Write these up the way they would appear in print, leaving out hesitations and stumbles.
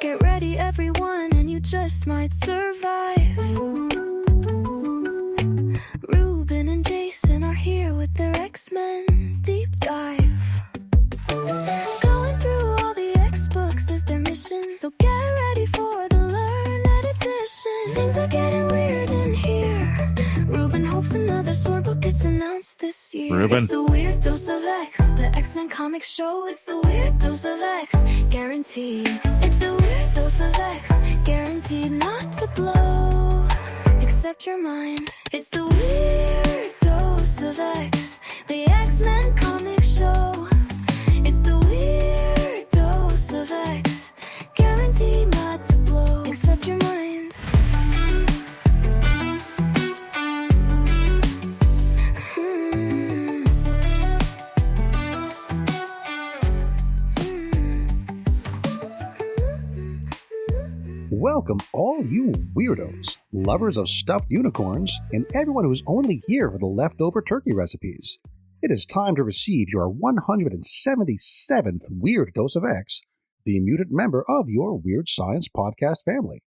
Get ready, everyone, and you just might survive. Ruben and Jason are here with their X-Men deep dive. Going through all the X-books is their mission, so get ready for the Learned Edition. Things are getting weird in here. Ruben hopes another sword book gets announced this year. Ruben. It's the Weird Dose of X, the X-Men comic show. It's the Weird Dose of X, guaranteed. It's the Weird Dose of X, guaranteed not to blow, except your mind. It's the Weird Dose of X, the X-Men comic show. It's the Weird Dose of X, guaranteed not to blow, except your mind. Welcome, all you weirdos, lovers of stuffed unicorns, and everyone who's only here for the leftover turkey recipes. It is time to receive your 177th Weird Dose of X, the mutant member of your Weird Science podcast family.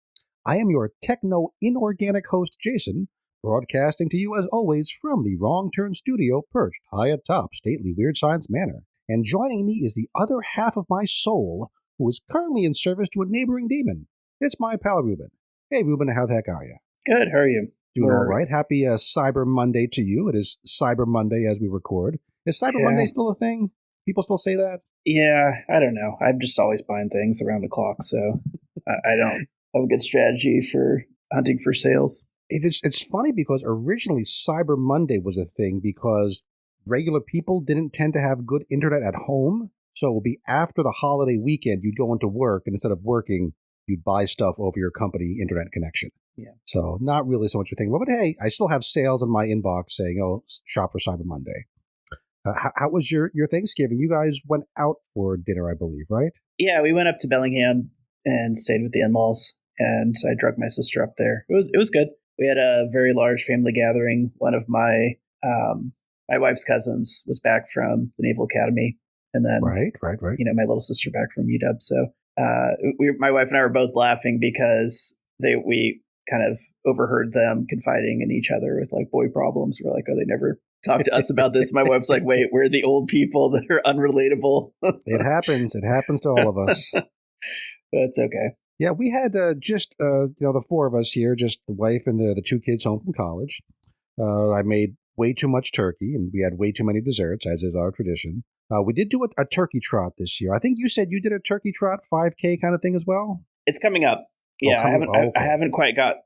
I am your techno-inorganic host, Jason, broadcasting to you as always from the Wrong Turn studio perched high atop stately Weird Science Manor. And joining me is the other half of my soul, who is currently in service to a neighboring demon. It's my pal, Ruben. Hey, Ruben, how the heck are you? Good, how are you? Doing all right. Happy Cyber Monday to you. It is Cyber Monday as we record. Is Cyber Monday still a thing? People still say that? Yeah, I don't know. I'm just always buying things around the clock, so I don't have a good strategy for hunting for sales. It's funny because originally Cyber Monday was a thing because regular people didn't tend to have good internet at home. So it would be after the holiday weekend, you'd go into work, and instead of working, you'd buy stuff over your company internet connection. Yeah. So not really so much a thing. But hey, I still have sales in my inbox saying, oh, shop for Cyber Monday. How was your Thanksgiving? You guys went out for dinner, I believe, right? Yeah, we went up to Bellingham and stayed with the in-laws, and I drugged my sister up there. It was good. We had a very large family gathering. One of my wife's cousins was back from the Naval Academy, and then right. You know, my little sister back from UW. So my wife and I were both laughing because we kind of overheard them confiding in each other with like boy problems. We're like, oh, they never talked to us about this. My wife's like, wait, we're the old people that are unrelatable. It happens. It happens to all of us. That's okay. Yeah, we had just the four of us here, just the wife and the two kids home from college. I made way too much turkey, and we had way too many desserts, as is our tradition. We did do a turkey trot this year. I think you said you did a turkey trot 5K kind of thing as well? It's coming up. Yeah, I haven't quite got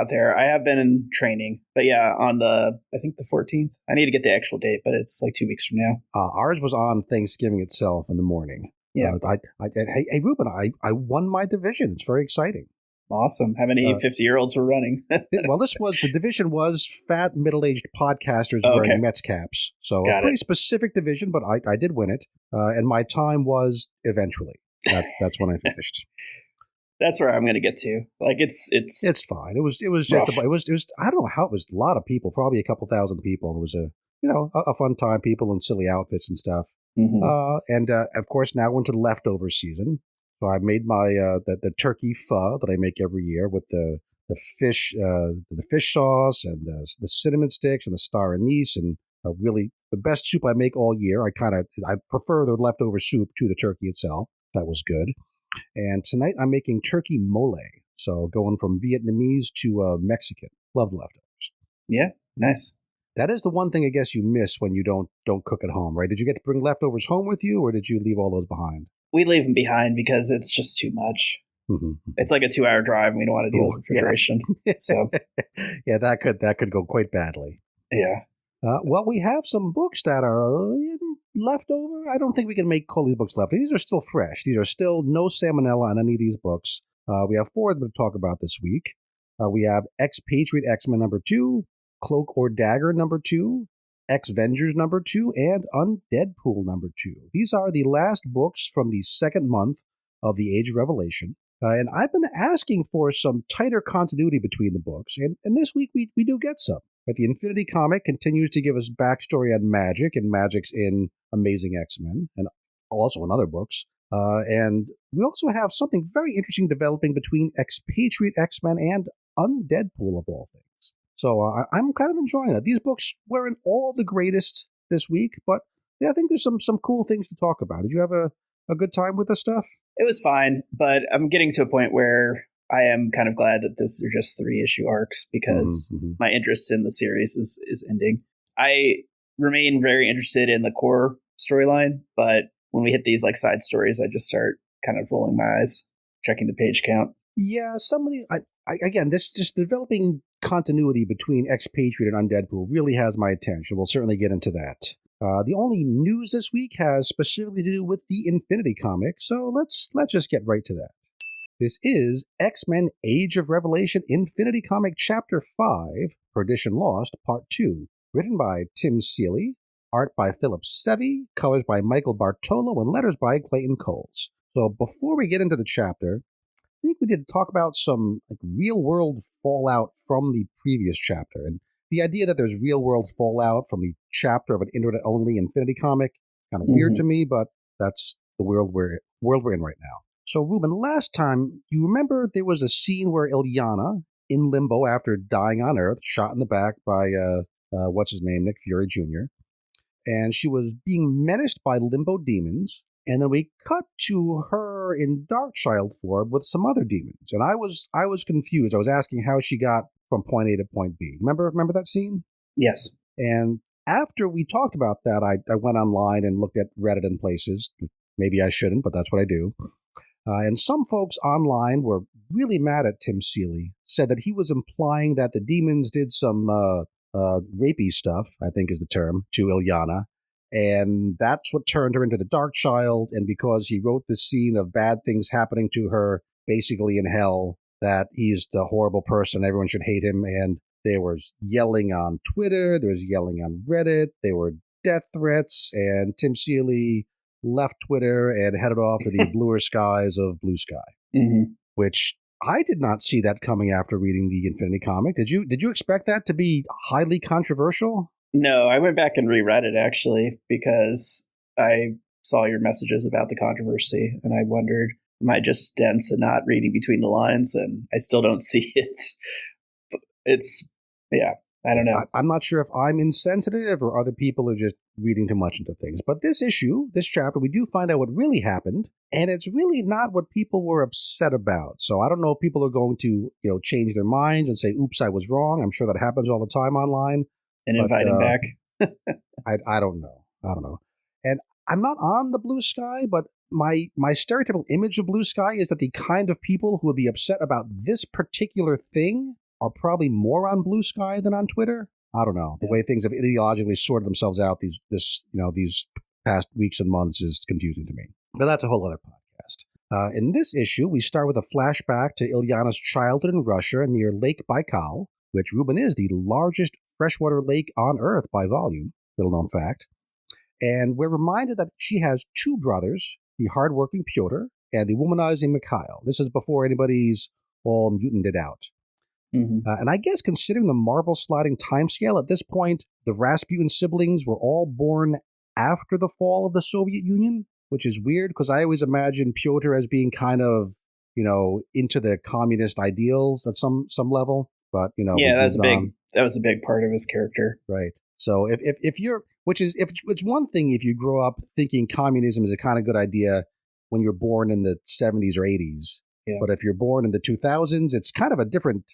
there. I have been in training. But yeah, on I think the 14th. I need to get the actual date, but it's like 2 weeks from now. Ours was on Thanksgiving itself in the morning. Yeah. Hey, Ruben, I won my division. It's very exciting. Awesome. How many 50-year-olds were running? Well, the division was fat, middle-aged podcasters wearing Mets caps. So a pretty specific division, but I did win it. And my time was eventually. That's when I finished. That's where I'm going to get to. Like it's fine. It was just it was I don't know how it was a lot of people, probably a couple thousand people. It was a fun time, people in silly outfits and stuff. Mm-hmm. And of course now we're into the leftover season. So I made my the turkey pho that I make every year with the fish sauce and the cinnamon sticks and the star anise and really the best soup I make all year. I prefer the leftover soup to the turkey itself. That was good. And tonight I'm making turkey mole. So going from Vietnamese to Mexican. Love the leftovers. Yeah, nice. That is the one thing I guess you miss when you don't cook at home, right? Did you get to bring leftovers home with you, or did you leave all those behind? We leave them behind because it's just too much. Mm-hmm. It's like a 2-hour drive, and we don't want to deal with refrigeration. Yeah. So yeah, that could go quite badly. Yeah. Well, we have some books that are left over. I don't think we can call these books left. These are still fresh. These are still no salmonella on any of these books. We have 4 of them to talk about this week. We have Ex-Patriot X-Men number 2, Cloak or Dagger number 2, X-Vengers number 2, and Undeadpool number 2. These are the last books from the second month of the Age of Revelation. And I've been asking for some tighter continuity between the books, and this week we do get some. But the Infinity comic continues to give us backstory on magic, and magic's in Amazing X-Men, and also in other books. And we also have something very interesting developing between expatriate X-Men and Undeadpool of all things. So I'm kind of enjoying that. These books weren't all the greatest this week, but yeah, I think there's some cool things to talk about. Did you have a good time with this stuff? It was fine, but I'm getting to a point where I am kind of glad that this are just 3-issue arcs because my interest in the series is ending. I remain very interested in the core storyline, but when we hit these like side stories, I just start kind of rolling my eyes, checking the page count. Yeah, some of these, again, this just developing continuity between Expatriate and Undeadpool really has my attention. We'll certainly get into that. The only news this week has specifically to do with the Infinity comic, so let's just get right to that. This is X-Men Age of Revelation Infinity Comic Chapter 5, Perdition Lost, Part 2, written by Tim Seeley, art by Philip Sevy, colors by Michael Bartolo, and letters by Clayton Coles. So before we get into the chapter, I think we need to talk about some real-world fallout from the previous chapter. And the idea that there's real-world fallout from the chapter of an internet-only Infinity comic, kind of weird to me, but that's the world we're in right now. So, Ruben, last time, you remember there was a scene where Illyana, in limbo after dying on Earth, shot in the back by, what's his name, Nick Fury Jr., and she was being menaced by limbo demons, and then we cut to her in Darkchild form with some other demons, and I was confused. I was asking how she got from point A to point B. Remember that scene? Yes. And after we talked about that, I went online and looked at Reddit and places. Maybe I shouldn't, but that's what I do. And some folks online were really mad at Tim Seeley, said that he was implying that the demons did some rapey stuff, I think is the term, to Illyana. And that's what turned her into the Darkchild. And because he wrote this scene of bad things happening to her, basically in hell, that he's the horrible person, everyone should hate him. And there was yelling on Twitter, there was yelling on Reddit, there were death threats, and Tim Seeley left Twitter and headed off to the bluer skies of Blue Sky, which I did not see that coming after reading the Infinity comic. Did you expect that to be highly controversial? No, I went back and reread it actually because I saw your messages about the controversy and I wondered, am I just dense and not reading between the lines? And I still don't see it. I don't know. I'm not sure if I'm insensitive or other people are just reading too much into things. But this chapter, we do find out what really happened, and it's really not what people were upset about. So I don't know if people are going to, change their minds and say, oops, I was wrong. I'm sure that happens all the time online. And invite him back. I don't know. And I'm not on the Blue Sky, but my stereotypical image of Blue Sky is that the kind of people who would be upset about this particular thing are probably more on Blue Sky than on Twitter. I don't know. The way things have ideologically sorted themselves out these past weeks and months is confusing to me. But that's a whole other podcast. In this issue, we start with a flashback to Illyana's childhood in Russia near Lake Baikal, which, Ruben, is the largest freshwater lake on Earth by volume, little known fact. And we're reminded that she has two brothers, the hardworking Pyotr and the womanizing Mikhail. This is before anybody's all mutated out. And I guess considering the Marvel sliding timescale, at this point, the Rasputin siblings were all born after the fall of the Soviet Union, which is weird because I always imagine Pyotr as being kind of, into the communist ideals at some level. But, that was a big part of his character. Right. So if it's one thing if you grow up thinking communism is a kind of good idea when you're born in the 70s or 80s. Yeah. But if you're born in the 2000s, it's kind of a different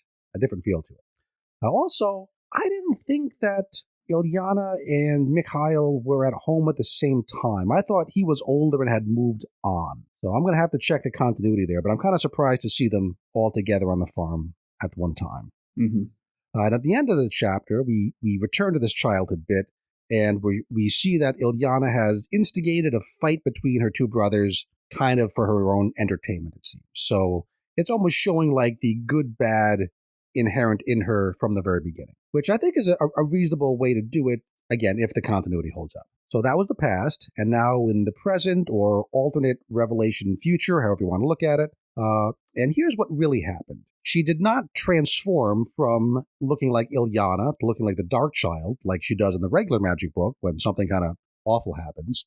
feel to it. Also, I didn't think that Illyana and Mikhail were at home at the same time. I thought he was older and had moved on. So I'm going to have to check the continuity there, but I'm kind of surprised to see them all together on the farm at one time. And at the end of the chapter, we return to this childhood bit, and we see that Illyana has instigated a fight between her two brothers, kind of for her own entertainment, it seems. So it's almost showing like the good-bad inherent in her from the very beginning, which I think is a reasonable way to do it, again, if the continuity holds up. So that was the past, and now in the present or alternate revelation future, however you want to look at it. And here's what really happened. She did not transform from looking like Illyana to looking like the Darkchild, like she does in the regular magic book when something kind of awful happens.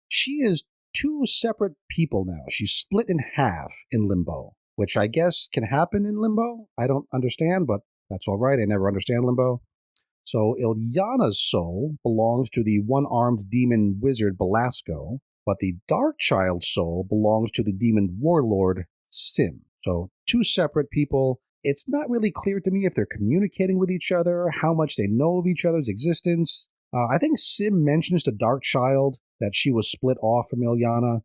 She is two separate people now. She's split in half in Limbo, which I guess can happen in Limbo. I don't understand, but that's all right. I never understand Limbo. So Ilyana's soul belongs to the one-armed demon wizard Belasco, but the Darkchild's soul belongs to the demon warlord Sim. So two separate people. It's not really clear to me if they're communicating with each other, how much they know of each other's existence. I think Sim mentions to Darkchild that she was split off from Ilyana.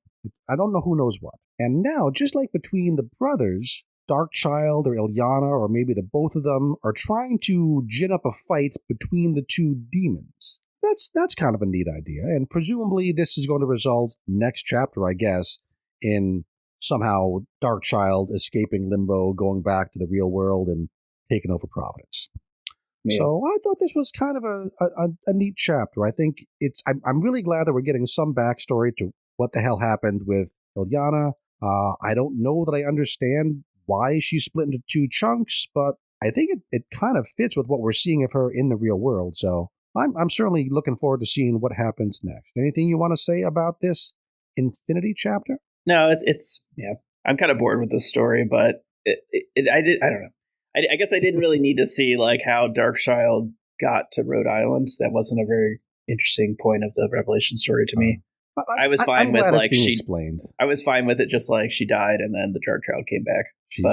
I don't know who knows what. And now, just like between the brothers, Darkchild or Ilyana, or maybe the both of them, are trying to gin up a fight between the two demons. That's kind of a neat idea, and presumably this is going to result next chapter, I guess, in somehow Darkchild escaping Limbo, going back to the real world, and taking over Providence. Yeah. So I thought this was kind of a neat chapter. I think I'm really glad that we're getting some backstory to what the hell happened with Ilyana. I don't know that I understand why she's split into two chunks, but I think it kind of fits with what we're seeing of her in the real world. So I'm certainly looking forward to seeing what happens next. Anything you want to say about this Infinity chapter? No, it's yeah. I'm kind of bored with this story, but I don't know. I guess I didn't really need to see like how Darkchild got to Rhode Island. That wasn't a very interesting point of the Revelation story to me. I was fine with like she explained. I was fine with it, just like she died and then the Darkchild came back.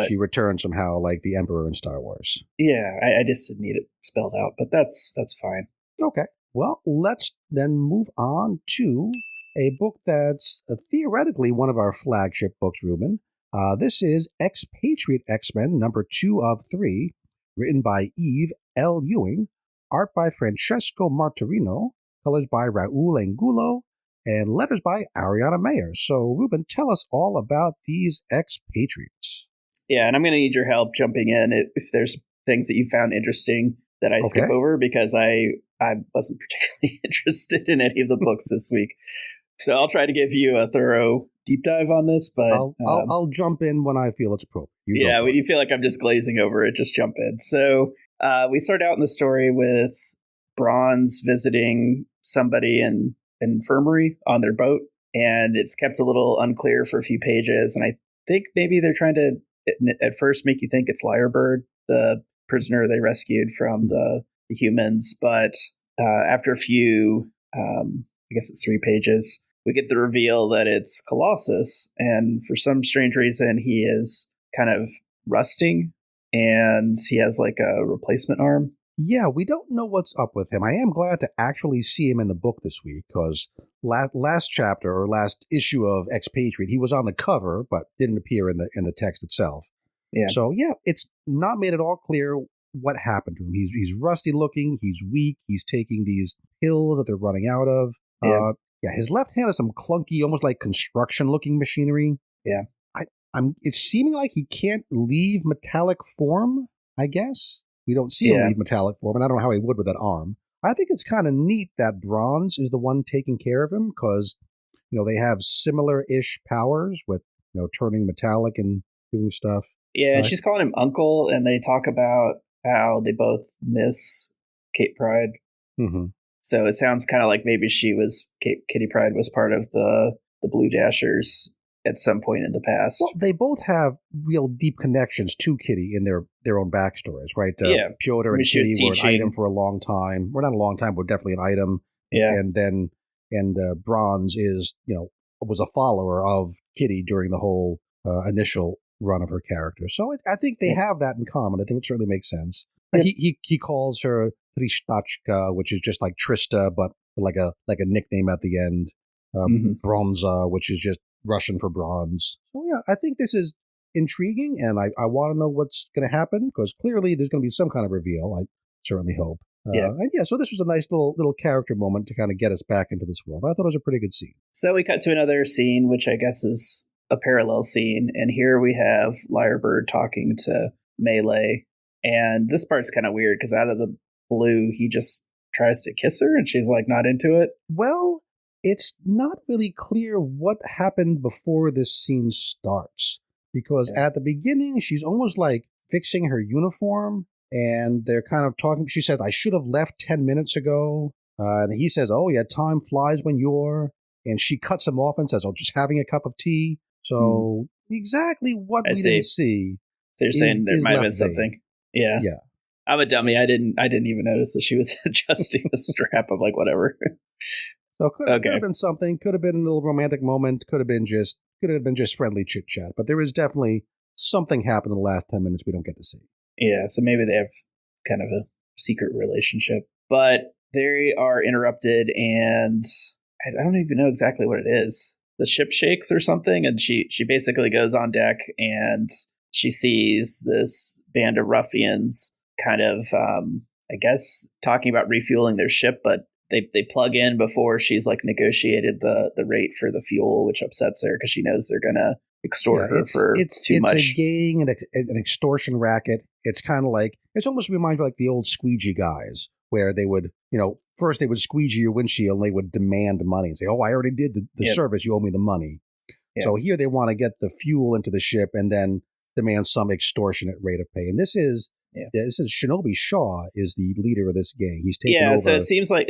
She returned somehow, like the Emperor in Star Wars. Yeah, I just didn't need it spelled out, but that's fine. Okay, well, let's then move on to a book that's theoretically one of our flagship books, Ruben. This is Expatriate X-Men number 2 of 3, written by Eve L. Ewing, art by Francesco Martorino, colors by Raul Angulo, and letters by Ariana Mayer. So, Ruben, tell us all about these Expatriates. Yeah, and I'm going to need your help jumping in if there's things that you found interesting that I skip over, because I wasn't particularly interested in any of the books this week. So I'll try to give you a thorough deep dive on this, but I'll jump in when I feel it's appropriate. When you feel like I'm just glazing over it, just jump in. So we start out in the story with Bronze visiting somebody in an infirmary on their boat, and it's kept a little unclear for a few pages. And I think maybe they're trying to at first make you think it's Lyrebird, the prisoner they rescued from the humans, but after a few, I guess it's 3 pages, we get the reveal that it's Colossus, and for some strange reason, he is kind of rusting, and he has like a replacement arm. Yeah, we don't know what's up with him. I am glad to actually see him in the book this week, because last chapter or last issue of Expatriate, he was on the cover, but didn't appear in the text itself. Yeah. So yeah, it's not made at all clear what happened to him. He's rusty looking. He's weak. He's taking these pills that they're running out of. Yeah, his left hand has some clunky, almost like construction-looking machinery. Yeah. It's seeming like he can't leave metallic form, I guess. We don't see him leave metallic form, and I don't know how he would with that arm. I think it's kind of neat that Bronze is the one taking care of him, because, they have similar-ish powers with, turning metallic and doing stuff. Yeah, and she's calling him Uncle, and they talk about how they both miss Kate Pride. Mm-hmm. So it sounds kind of like maybe Kitty Pryde was part of the Blue Dashers at some point in the past. Well, they both have real deep connections to Kitty in their own backstories, right? Piotr and Kitty were an item for a long time. Well, not a long time, but definitely an item. Yeah. And Bronze is, was a follower of Kitty during the whole initial run of her character. So I think they have that in common. I think it certainly makes sense. Yep. He calls her Tristachka, which is just like Trista, but like a nickname at the end. Bronza, which is just Russian for bronze. So yeah, I think this is intriguing, and I want to know what's going to happen, because clearly there's going to be some kind of reveal. I certainly hope. So this was a nice little character moment to kind of get us back into this world. I thought it was a pretty good scene. So we cut to another scene, which I guess is a parallel scene, and here we have Lyrebird talking to Melee, and this part's kind of weird because out of the blue, he just tries to kiss her, and she's like not into it. Well, it's not really clear what happened before this scene starts, because at the beginning, she's almost like fixing her uniform, and they're kind of talking. She says, "I should have left 10 minutes ago." And he says, "Oh, yeah, time flies when you're..." and she cuts him off and says, "Oh, just having a cup of tea." So exactly what we didn't see. So you're saying there might have been left something. vague. Yeah. Yeah. I'm a dummy. I didn't even notice that she was adjusting the strap. I'm like, whatever. So could have been something. Could have been a little romantic moment. Could have been just friendly chit chat. But there is definitely something happened in the last 10 minutes we don't get to see. Yeah. So maybe they have kind of a secret relationship, but they are interrupted, and I don't even know exactly what it is. The ship shakes or something, and she basically goes on deck, and she sees this band of ruffians kind of, I guess, talking about refueling their ship, but they plug in before she's like negotiated the rate for the fuel, which upsets her because she knows they're gonna extort her for too much. It's a gang and an extortion racket. It's kind of like, it's almost reminds me of like the old squeegee guys, where they would, first they would squeegee your windshield and they would demand money and say, "Oh, I already did the service. You owe me the money." Yep. So here they want to get the fuel into the ship and then demand some extortionate rate of pay. And this is Shinobi Shaw is the leader of this gang. He's taking over. So it seems like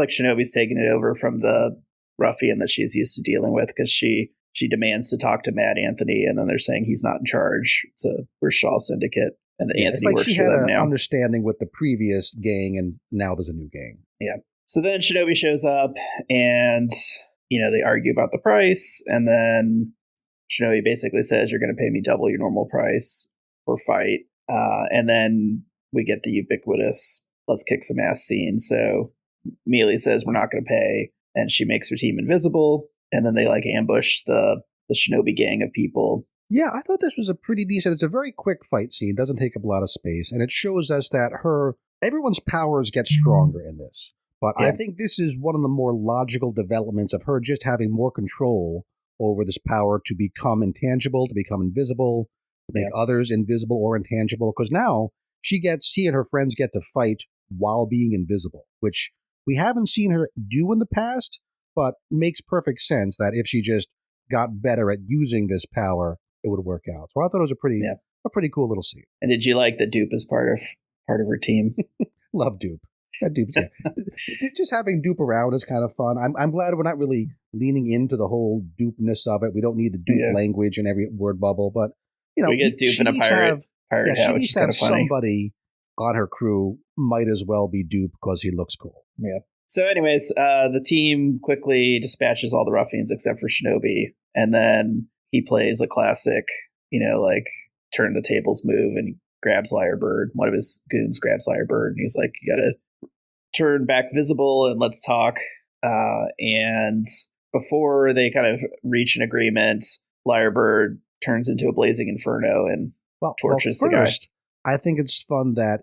Shinobi's taking it over from the ruffian that she's used to dealing with, because she demands to talk to Mad Anthony, and then they're saying he's not in charge. It's a Shaw syndicate. And Anthony works for them now. She had an understanding with the previous gang, and now there's a new gang. Yeah. So then Shinobi shows up, and they argue about the price, and then Shinobi basically says, "You're going to pay me double your normal price or fight." And then we get the ubiquitous "let's kick some ass" scene. So Mealy says, "We're not going to pay," and she makes her team invisible, and then they like ambush the Shinobi gang of people. Yeah, I thought this was a pretty decent. It's a very quick fight scene. Doesn't take up a lot of space, and it shows us that everyone's powers get stronger in this. But I think this is one of the more logical developments of her just having more control over this power to become intangible, to become invisible, to make others invisible or intangible. Because now she and her friends get to fight while being invisible, which we haven't seen her do in the past, but makes perfect sense that if she just got better at using this power, it would work out. So I thought it was a pretty cool little scene. And did you like that Dupe is part of her team? Love Dupe. That Dupe, just having Dupe around is kind of fun. I'm glad we're not really leaning into the whole Dupe-ness of it. We don't need the Dupe language in every word bubble, but we get Dupe in a pirate hat, she which needs is to kind have of funny. Somebody on her crew might as well be Dupe because he looks cool. Yeah. So anyways, the team quickly dispatches all the ruffians except for Shinobi, and then he plays a classic, like turn the tables move, and grabs Lyrebird. One of his goons grabs Lyrebird, and he's like, "You gotta turn back visible and let's talk." And before they kind of reach an agreement, Lyrebird turns into a blazing inferno and torches the guy. I think it's fun that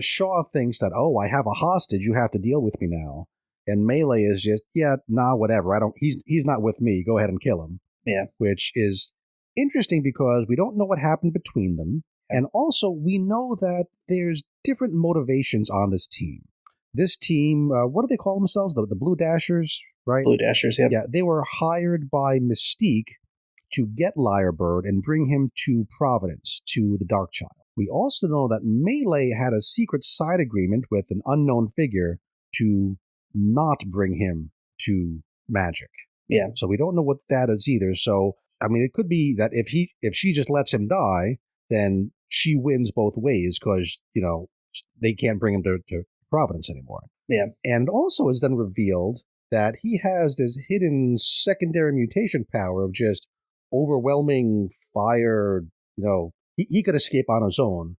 Shaw thinks that, "Oh, I have a hostage. You have to deal with me now." And Melee is just, whatever. He's not with me. Go ahead and kill him. Yeah. Which is interesting because we don't know what happened between them. And also we know that there's different motivations on this team. This team, what do they call themselves? The Blue Dashers, right? Blue Dashers, yeah. Yeah, they were hired by Mystique to get Lyrebird and bring him to Providence, to the Dark Child. We also know that Melee had a secret side agreement with an unknown figure to not bring him to Magic. Yeah. So we don't know what that is either. So, I mean, it could be that if she just lets him die, then she wins both ways because, they can't bring him to Providence anymore. Yeah. And also is then revealed that he has this hidden secondary mutation power of just overwhelming fire. He could escape on his own.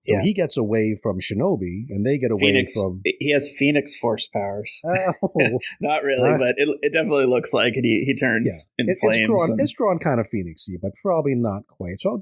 So he gets away from Shinobi, and they get away from... He has Phoenix Force powers. Oh. Not really, but it definitely looks like it. He turns in flames. It's drawn kind of Phoenix-y, but probably not quite. So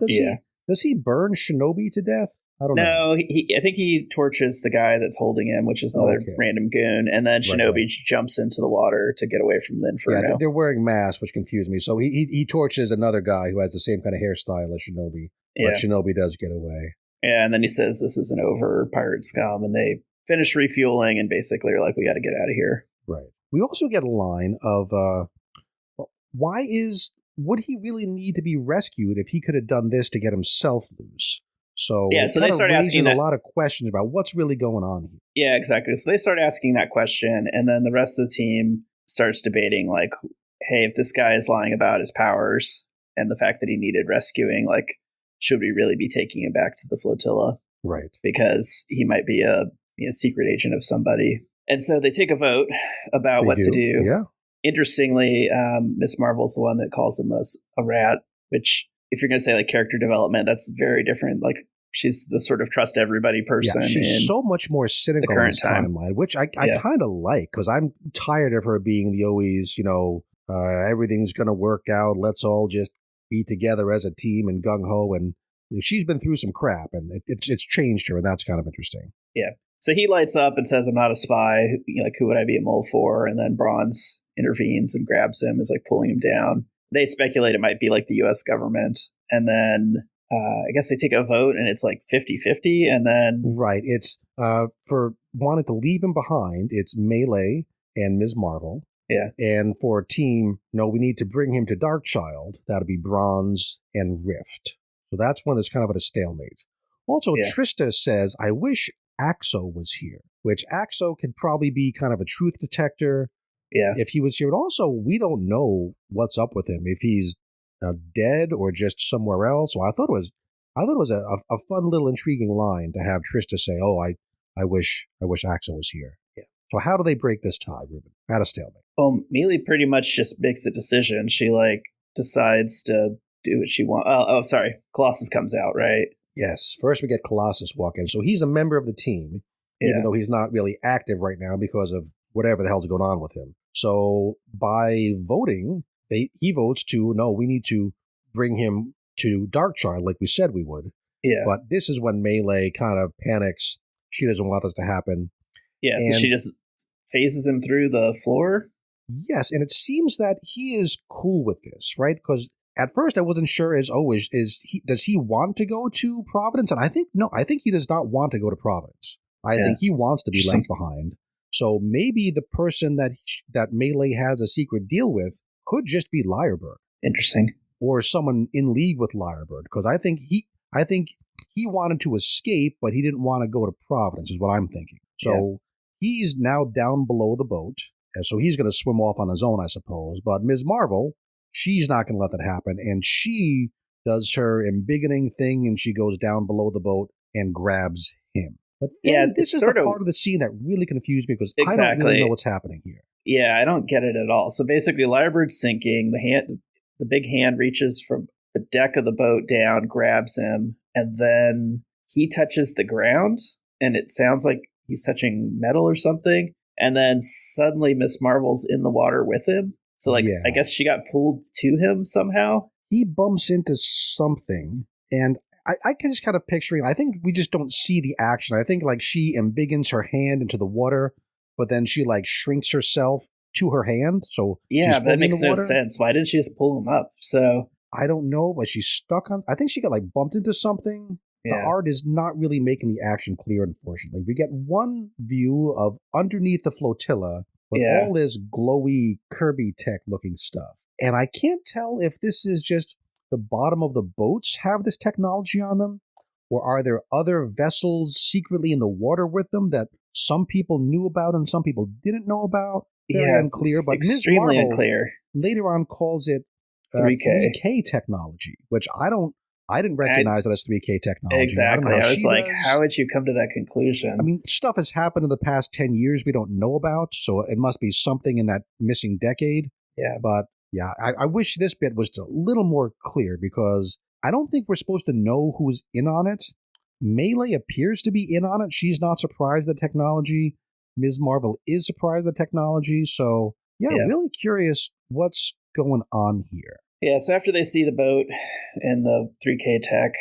does he burn Shinobi to death? I don't know. No, I think he torches the guy that's holding him, which is another random goon, and then Shinobi jumps into the water to get away from the inferno. Yeah, they're wearing masks, which confused me. So he torches another guy who has the same kind of hairstyle as Shinobi, but Shinobi does get away. Yeah, and then he says this isn't over, pirate scum, and they finish refueling and basically are like, we got to get out of here. Right. We also get a line of, would he really need to be rescued if he could have done this to get himself loose? So so they start asking a lot of questions about what's really going on here. Yeah, exactly. So they start asking that question, and then the rest of the team starts debating, like, hey, if this guy is lying about his powers and the fact that he needed rescuing, like, should we really be taking him back to the flotilla? Right. Because he might be a secret agent of somebody. And so they take a vote about They what to do. do. Yeah. Interestingly, Miss Marvel's the one that calls him a rat, which, if you're going to say like character development, that's very different. Like, she's the sort of trust everybody person. Yeah, she's so much more cynical in current this time. timeline, which I kind of like, because I'm tired of her being the always, everything's going to work out. Let's all just be together as a team and gung-ho. And she's been through some crap, and it's changed her, and that's kind of interesting. Yeah. So he lights up and says, I'm not a spy. Like, who would I be a mole for? And then Bronze intervenes and grabs him, is like pulling him down. They speculate it might be like the U.S. government. And then I guess they take a vote and it's like 50-50. And then... Right. It's for wanting to leave him behind, it's Melee and Ms. Marvel. Yeah. And for team, no, we need to bring him to Darkchild. That'll be Bronze and Rift. So that's when it's kind of at a stalemate. Also, Trista says, I wish Axo was here, which Axo could probably be kind of a truth detector. Yeah. If he was here. But also, we don't know what's up with him, if he's dead or just somewhere else. So I thought it was a fun little intriguing line to have Trista say, oh, I wish Axo was here. Yeah. So how do they break this tie, Ruben? At a stalemate. Well, Mealy pretty much just makes a decision. She decides to do what she wants. Oh, sorry. Colossus comes out, right? Yes. First we get Colossus walk in. So he's a member of the team, even though he's not really active right now because of whatever the hell's going on with him. So by voting, he votes we need to bring him to Darkchild like we said we would. Yeah. But this is when Melee kind of panics. She doesn't want this to happen. Yeah, so she just phases him through the floor? Yes, and it seems that he is cool with this, right? Because at first I wasn't sure does he want to go to Providence? And I think he does not want to go to Providence. I think he wants to be left behind. So maybe the person that Melee has a secret deal with could just be Lyrebird. Interesting. Or someone in league with Lyrebird. Because I think he wanted to escape, but he didn't want to go to Providence, is what I'm thinking. So he's now down below the boat. And so he's going to swim off on his own, I suppose. But Ms. Marvel, she's not going to let that happen. And she does her embiggening thing, and she goes down below the boat and grabs him. But then this is the part of the scene that really confused me, because I don't really know what's happening here. Yeah, I don't get it at all. So basically, Lyrebird's sinking. The big hand reaches from the deck of the boat down, grabs him, and then he touches the ground, and it sounds like he's touching metal or something. And then suddenly Miss Marvel's in the water with him. So I guess she got pulled to him somehow. He bumps into something, and I can just kind of picturing, I think we just don't see the action. I think she embiggens her hand into the water, but then she shrinks herself to her hand. So yeah, that makes no sense. Why didn't she just pull him up? So I don't know, but she's stuck on, I think she got bumped into something. The art is not really making the action clear, unfortunately. We get one view of underneath the flotilla with all this glowy Kirby tech looking stuff. And I can't tell if this is just the bottom of the boats have this technology on them, or are there other vessels secretly in the water with them that some people knew about and some people didn't know about? Very unclear, but extremely Ms. Marvel unclear. Later on calls it 3K technology, which I didn't recognize that as 3K technology. Exactly. I was like, how would you come to that conclusion? I mean, stuff has happened in the past 10 years we don't know about, so it must be something in that missing decade. Yeah. But yeah, I wish this bit was a little more clear, because I don't think we're supposed to know who's in on it. Melee appears to be in on it. She's not surprised at the technology. Ms. Marvel is surprised at the technology. So really curious what's going on here. Yeah, so after they see the boat and the 3K tech,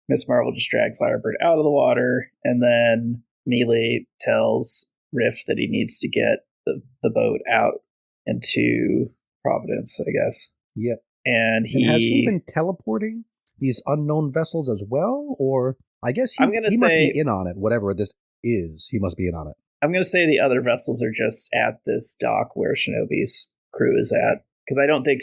Miss Marvel just drags Lyrebird out of the water, and then Melee tells Rift that he needs to get the boat out into Providence, I guess. Yep. And has he been teleporting these unknown vessels as well? Or I guess he must be in on it, whatever this is. He must be in on it. I'm going to say the other vessels are just at this dock where Shinobi's crew is at. Because I don't think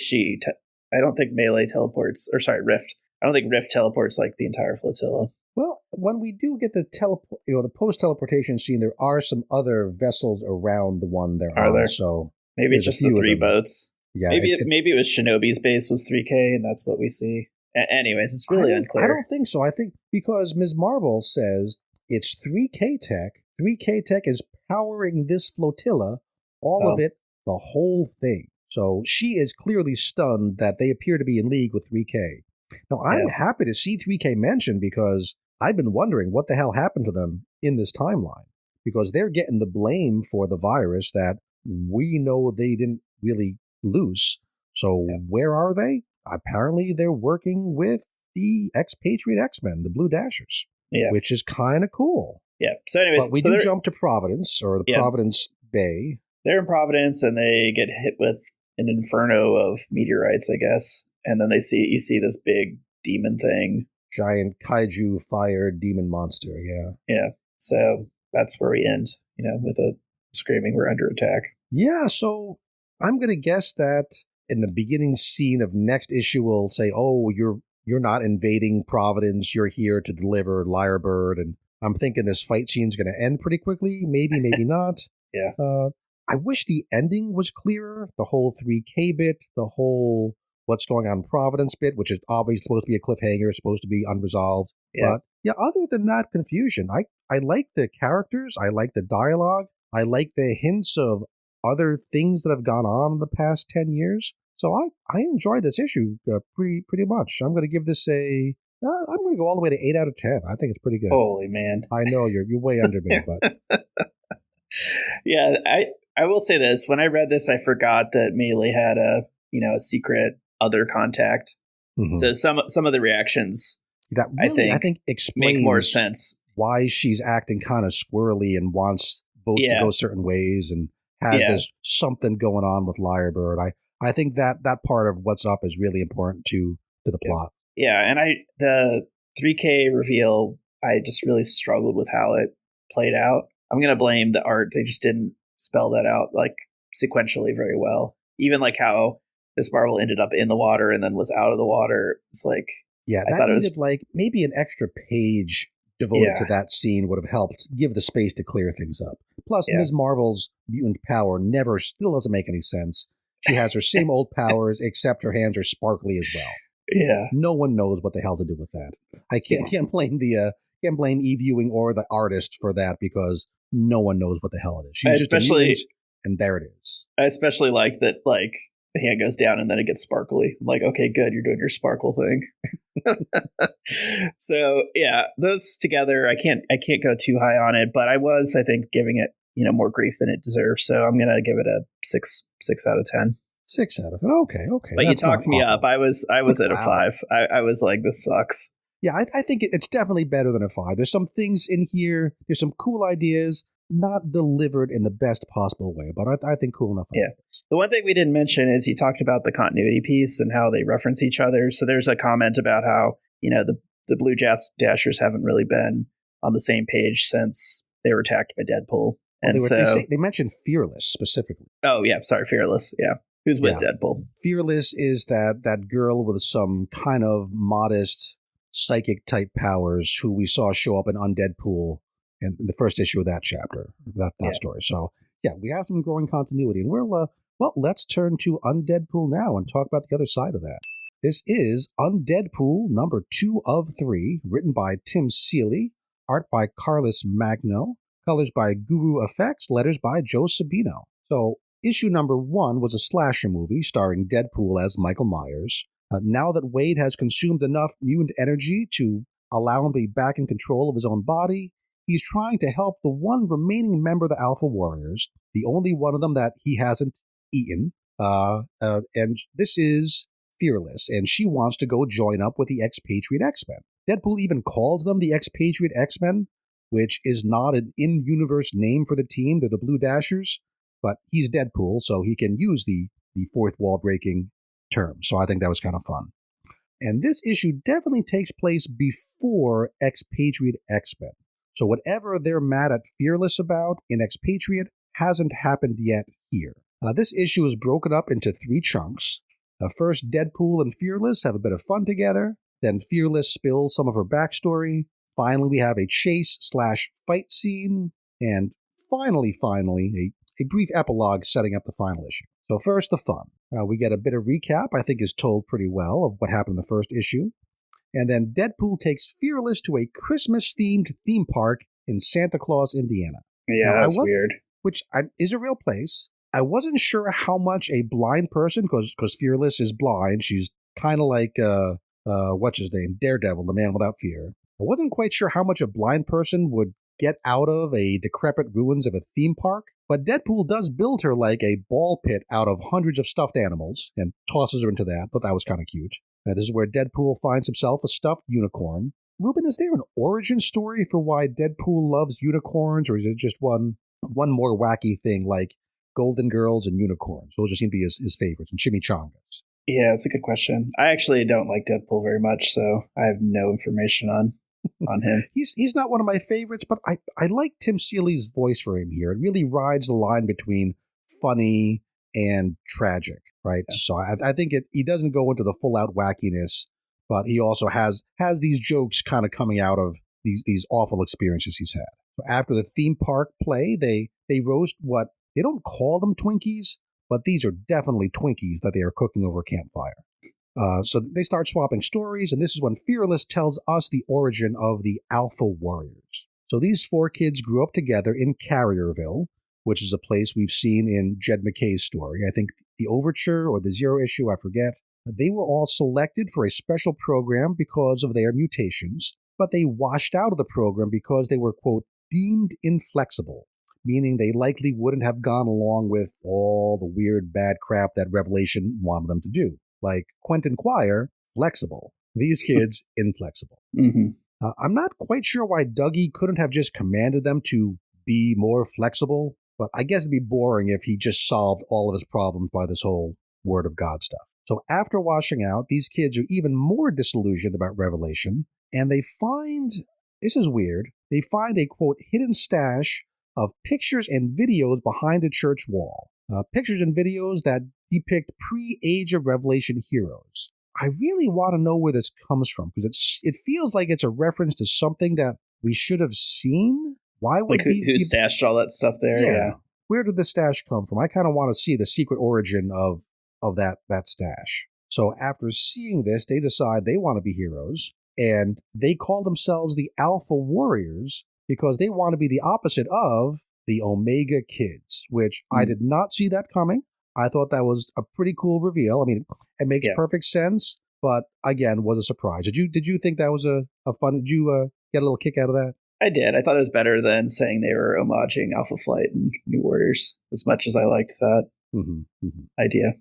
I don't think Melee teleports, Rift. I don't think Rift teleports the entire flotilla. Well, when we do get the the post-teleportation scene, there are some other vessels around the one there. Are there? So Maybe There's it's a just the few of 3 them. boats. Yeah, Maybe it was Shinobi's base was 3K, and that's what we see. Anyways, it's really unclear. I don't think so. I think because Ms. Marvel says it's 3K Tech. 3K Tech is powering this flotilla, all of it, the whole thing. So she is clearly stunned that they appear to be in league with 3K. Now, I'm happy to see 3K mentioned because I've been wondering what the hell happened to them in this timeline. Because they're getting the blame for the virus that we know they didn't really loose. So where are they? Apparently they're working with the expatriate X-Men, the Blue Dashers, which is kind of cool. Yeah. So anyways, but we do jump to Providence, or the Providence Bay. They're in Providence, and they get hit with an inferno of meteorites, I guess. And then you see this big demon thing. Giant kaiju fire demon monster, yeah. Yeah. So that's where we end, with a screaming, we're under attack. Yeah, so I'm going to guess that in the beginning scene of next issue, we'll say, oh, you're not invading Providence, you're here to deliver Lyrebird. And I'm thinking this fight scene's going to end pretty quickly. Maybe, maybe not. Yeah. I wish the ending was clearer. The whole 3K bit, the whole what's going on in Providence bit, which is obviously supposed to be a cliffhanger, it's supposed to be unresolved. Yeah. But yeah, other than that confusion, I like the characters. I like the dialogue. I like the hints of other things that have gone on in the past 10 years. So I enjoyed this issue pretty much. I'm going to give this I'm going to go all the way to 8 out of 10. I think it's pretty good. Holy man. I know you're way under me, but. Yeah, I will say this. When I read this, I forgot that Melee had a secret other contact. Mm-hmm. So some of the reactions that really, I think explains make more sense. Why she's acting kind of squirrely and wants votes to go certain ways and has this something going on with Lyrebird. I think that part of what's up is really important to the plot. Yeah, and the 3K reveal, I just really struggled with how it played out. I'm going to blame the art. They just didn't spell that out like sequentially very well. Even like how Miss Marvel ended up in the water and then was out of the water. It's like, yeah, that needed like maybe an extra page devoted to that scene would have helped give the space to clear things up. Plus, Ms. Marvel's mutant power still doesn't make any sense. She has her same old powers, except her hands are sparkly as well. Yeah. No one knows what the hell to do with that. I can't blame can't blame E-Viewing or the artist for that because no one knows what the hell it is. She's just a mutant, and there it is. I especially like that, like, the hand goes down and then it gets sparkly. I'm like, okay, good, you're doing your sparkle thing. So yeah, those together, I can't go too high on it, but I think, giving it more grief than it deserves. So I'm gonna give it a 6 out of 10. 6 out of 10. Okay. But you talked me up. I was at a 5. I was like, this sucks. Yeah, I think it's definitely better than a 5. There's some things in here. There's some cool ideas, not delivered in the best possible way, but I think cool enough. Yeah. The one thing we didn't mention is you talked about the continuity piece and how they reference each other. So there's a comment about how, the Blue Dashers haven't really been on the same page since they were attacked by Deadpool. And they mentioned Fearless specifically. Oh, yeah. Sorry, Fearless. Yeah. Who's with Deadpool? Fearless is that girl with some kind of modest psychic type powers who we saw show up in Undeadpool in the first issue of that chapter, that story. So yeah, we have some growing continuity, and let's turn to Undeadpool now and talk about the other side of that. This is Undeadpool number 2 of 3, written by Tim Seeley, art by Carlos Magno, colors by Guru Effects, letters by Joe Sabino. So issue number 1 was a slasher movie starring Deadpool as Michael Myers. Now that Wade has consumed enough mutant energy to allow him to be back in control of his own body, he's trying to help the one remaining member of the Alpha Warriors, the only one of them that he hasn't eaten, and this is Fearless, and she wants to go join up with the Expatriate X-Men. Deadpool even calls them the Expatriate X-Men, which is not an in-universe name for the team. They're the Blue Dashers, but he's Deadpool, so he can use the fourth wall breaking term. So I think that was kind of fun. And this issue definitely takes place before Expatriate X-Men. So whatever they're mad at Fearless about in Expatriate hasn't happened yet here. This issue is broken up into 3 chunks. First, Deadpool and Fearless have a bit of fun together. Then Fearless spills some of her backstory. Finally, we have a chase/fight scene. And finally, a brief epilogue setting up the final issue. So first, the fun. We get a bit of recap, I think is told pretty well, of what happened in the first issue. And then Deadpool takes Fearless to a Christmas-themed theme park in Santa Claus, Indiana. Yeah, that's weird. Which is a real place. I wasn't sure how much a blind person, because Fearless is blind, she's kind of like, what's his name, Daredevil, the man without fear. I wasn't quite sure how much a blind person would get out of a decrepit ruins of a theme park, but Deadpool does build her like a ball pit out of hundreds of stuffed animals and tosses her into that. Thought that was kind of cute. This is where Deadpool finds himself a stuffed unicorn. Ruben, is there an origin story for why Deadpool loves unicorns, or is it just one more wacky thing like Golden Girls and unicorns? Those just seem to be his favorites, and chimichangas. Yeah, that's a good question. I actually don't like Deadpool very much, so I have no information on him. He's not one of my favorites, but I like Tim Seeley's voice for him here. It really rides the line between funny and tragic, right? Yeah. So I think he doesn't go into the full-out wackiness, but he also has these jokes kind of coming out of these awful experiences he's had. So after the theme park play, they roast what, they don't call them Twinkies, but these are definitely Twinkies that they are cooking over a campfire. So they start swapping stories, and this is when Fearless tells us the origin of the Alpha Warriors. So these 4 kids grew up together in Carrierville, which is a place we've seen in Jed McKay's story. I think the Overture or the Zero issue, I forget. They were all selected for a special program because of their mutations, but they washed out of the program because they were, quote, deemed inflexible, meaning they likely wouldn't have gone along with all the weird bad crap that Revelation wanted them to do. Like Quentin Quire, flexible. These kids, inflexible. Mm-hmm. I'm not quite sure why Dougie couldn't have just commanded them to be more flexible, but I guess it'd be boring if he just solved all of his problems by this whole Word of God stuff. So after washing out, these kids are even more disillusioned about Revelation, and they find, this is weird, they find a, quote, hidden stash of pictures and videos behind a church wall. Pictures and videos that depict pre-Age of Revelation heroes. I really want to know where this comes from, because it feels like it's a reference to something that we should have seen. Why would like who stashed all that stuff there? Yeah. Where did the stash come from? I kind of want to see the secret origin of that stash. So after seeing this, they decide they want to be heroes, and they call themselves the Alpha Warriors because they want to be the opposite of the Omega Kids, which I did not see that coming. I thought that was a pretty cool reveal. I mean, it makes perfect sense, but again, was a surprise. Did you think that was a fun? Did you get a little kick out of that? I did. I thought it was better than saying they were homaging Alpha Flight and New Warriors, as much as I liked that idea.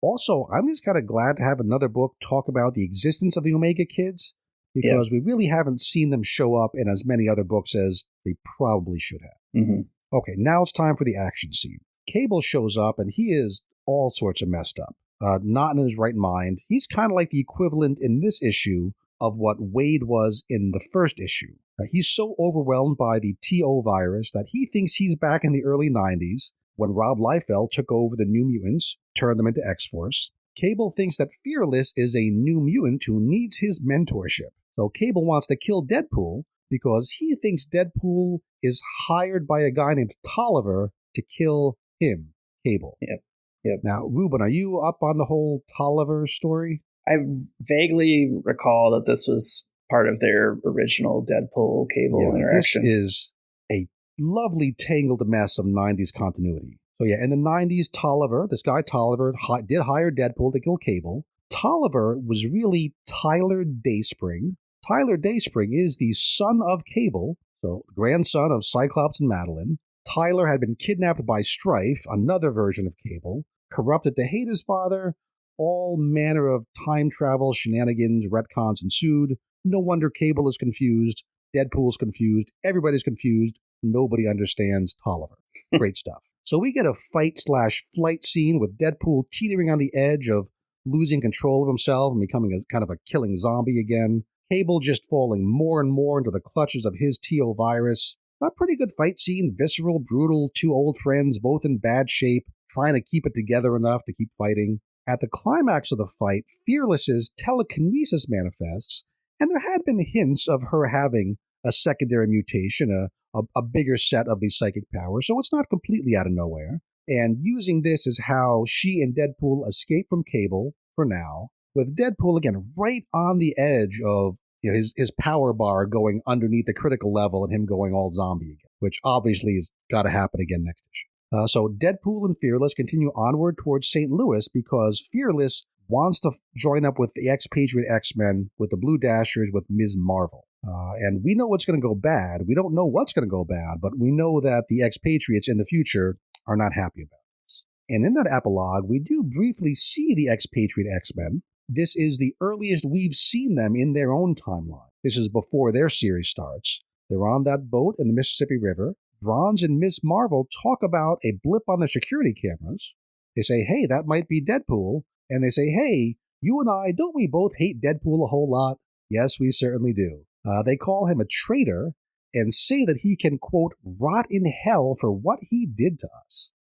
Also, I'm just kind of glad to have another book talk about the existence of the Omega Kids, because we really haven't seen them show up in as many other books as they probably should have. Mm-hmm. Okay, now it's time for the action scene. Cable shows up, and he is all sorts of messed up. Not in his right mind. He's kind of like the equivalent in this issue of what Wade was in the first issue. He's so overwhelmed by the TO virus that he thinks he's back in the early 90s when Rob Liefeld took over the New Mutants, turned them into X-Force. Cable thinks that Fearless is a new mutant who needs his mentorship. So Cable wants to kill Deadpool because he thinks Deadpool is hired by a guy named Tolliver to kill him, Cable. Yep. Now, Ruben, are you up on the whole Tolliver story? I vaguely recall that this was part of their original Deadpool Cable interaction. This is a lovely tangled mess of 90s continuity. So in the 90s, this guy Tolliver did hire Deadpool to kill Cable. Tolliver was really Tyler Dayspring. Tyler Dayspring is the son of Cable, so the grandson of Cyclops and Madeline. Tyler had been kidnapped by Strife, another version of Cable, corrupted to hate his father. All manner of time travel shenanigans, retcons ensued. No wonder Cable is confused. Deadpool's confused. Everybody's confused. Nobody understands Tolliver. Great stuff. So we get a fight/flight scene with Deadpool teetering on the edge of losing control of himself and becoming a kind of a killing zombie again. Cable just falling more and more into the clutches of his TO virus. A pretty good fight scene, visceral, brutal, 2 old friends, both in bad shape, trying to keep it together enough to keep fighting. At the climax of the fight, Fearless's telekinesis manifests, and there had been hints of her having a secondary mutation, a bigger set of these psychic powers, so it's not completely out of nowhere. And using this is how she and Deadpool escape from Cable for now, with Deadpool again right on the edge of his power bar going underneath the critical level and him going all zombie again, which obviously has got to happen again next issue. So Deadpool and Fearless continue onward towards St. Louis because Fearless wants to join up with the Expatriate X-Men, with the Blue Dashers, with Ms. Marvel. And we know what's going to go bad. We don't know what's going to go bad, but we know that the Expatriates in the future are not happy about this. And in that epilogue, we do briefly see the Expatriate X-Men. This is the earliest we've seen them in their own timeline. This is before their series starts. They're on that boat in the Mississippi River. Bronze and Ms. Marvel talk about a blip on their security cameras. They say, hey, that might be Deadpool. And they say, hey, you and I, don't we both hate Deadpool a whole lot? Yes, we certainly do. They call him a traitor and say that he can, quote, rot in hell for what he did to us.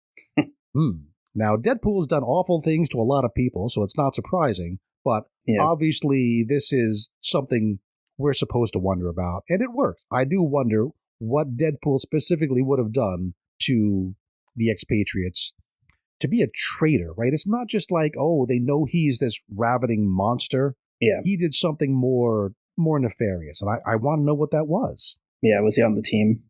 Now, Deadpool's done awful things to a lot of people, so it's not surprising. But obviously, this is something we're supposed to wonder about. And it works. I do wonder what Deadpool specifically would have done to the Expatriates to be a traitor, right? It's not just like, oh, they know he's this ravening monster. Yeah. He did something more nefarious. And I want to know what that was. Yeah, was he on the team?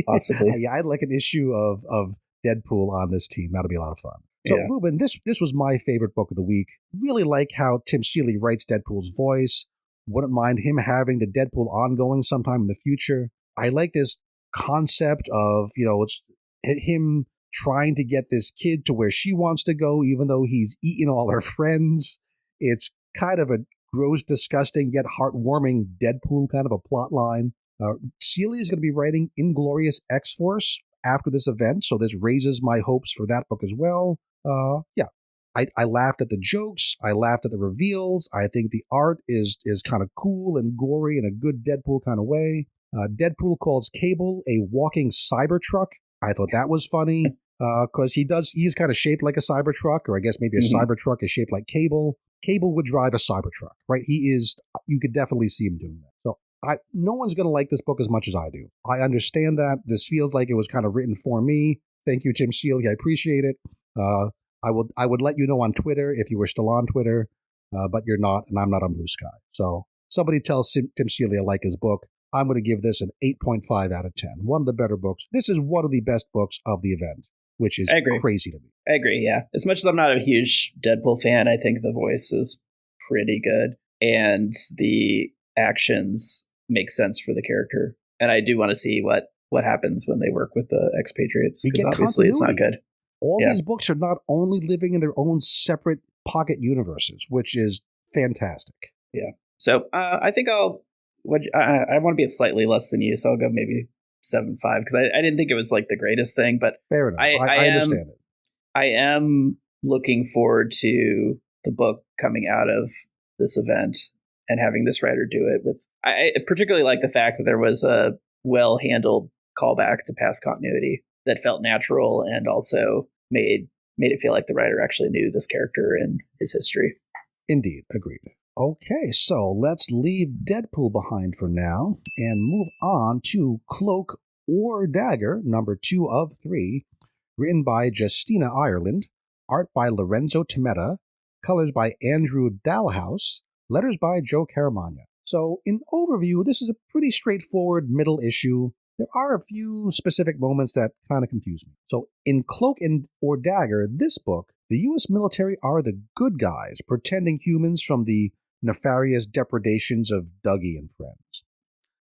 Possibly. Yeah, I'd like an issue of Deadpool on this team. That'll be a lot of fun. So, Ruben, this was my favorite book of the week. Really like how Tim Seeley writes Deadpool's voice. Wouldn't mind him having the Deadpool ongoing sometime in the future. I like this concept of, it's him trying to get this kid to where she wants to go, even though he's eaten all her friends. It's kind of a gross, disgusting, yet heartwarming Deadpool kind of a plot line. Seeley is going to be writing Inglorious X-Force after this event, so this raises my hopes for that book as well. I laughed at the jokes. I laughed at the reveals. I think the art is kind of cool and gory in a good Deadpool kind of way. Deadpool calls Cable a walking Cybertruck. I thought that was funny because he's kind of shaped like a Cybertruck, or I guess maybe a Cybertruck is shaped like Cable. Cable would drive a Cybertruck, right? You could definitely see him doing that. So no one's going to like this book as much as I do. I understand that. This feels like it was kind of written for me. Thank you, Tim Seeley. I appreciate it. I would let you know on Twitter if you were still on Twitter, but you're not, and I'm not on Blue Sky. So somebody tells Tim Seeley I like his book. I'm going to give this an 8.5 out of 10. One of the better books. This is one of the best books of the event, which is crazy to me. I agree, yeah. As much as I'm not a huge Deadpool fan, I think the voice is pretty good, and the actions make sense for the character. And I do want to see what happens when they work with the Expatriates, because obviously it's not good. All these books are not only living in their own separate pocket universes, which is fantastic. Yeah. So I think I want to be slightly less than you, so I'll go maybe 7.5, because I didn't think it was like the greatest thing, but fair enough. I understand it. I am looking forward to the book coming out of this event and having this writer do it with. I particularly like the fact that there was a well-handled callback to past continuity that felt natural and also made it feel like the writer actually knew this character and his history. Indeed, agreed. Okay, so let's leave Deadpool behind for now and move on to Cloak or Dagger, number 2 of 3, written by Justina Ireland, art by Lorenzo Tometa, colors by Andrew Dalhouse, letters by Joe Caramagna. So, in overview, this is a pretty straightforward middle issue. There are a few specific moments that kind of confuse me. So, in Cloak or Dagger, this book, the U.S. military are the good guys, protecting humans from the nefarious depredations of Dougie and friends.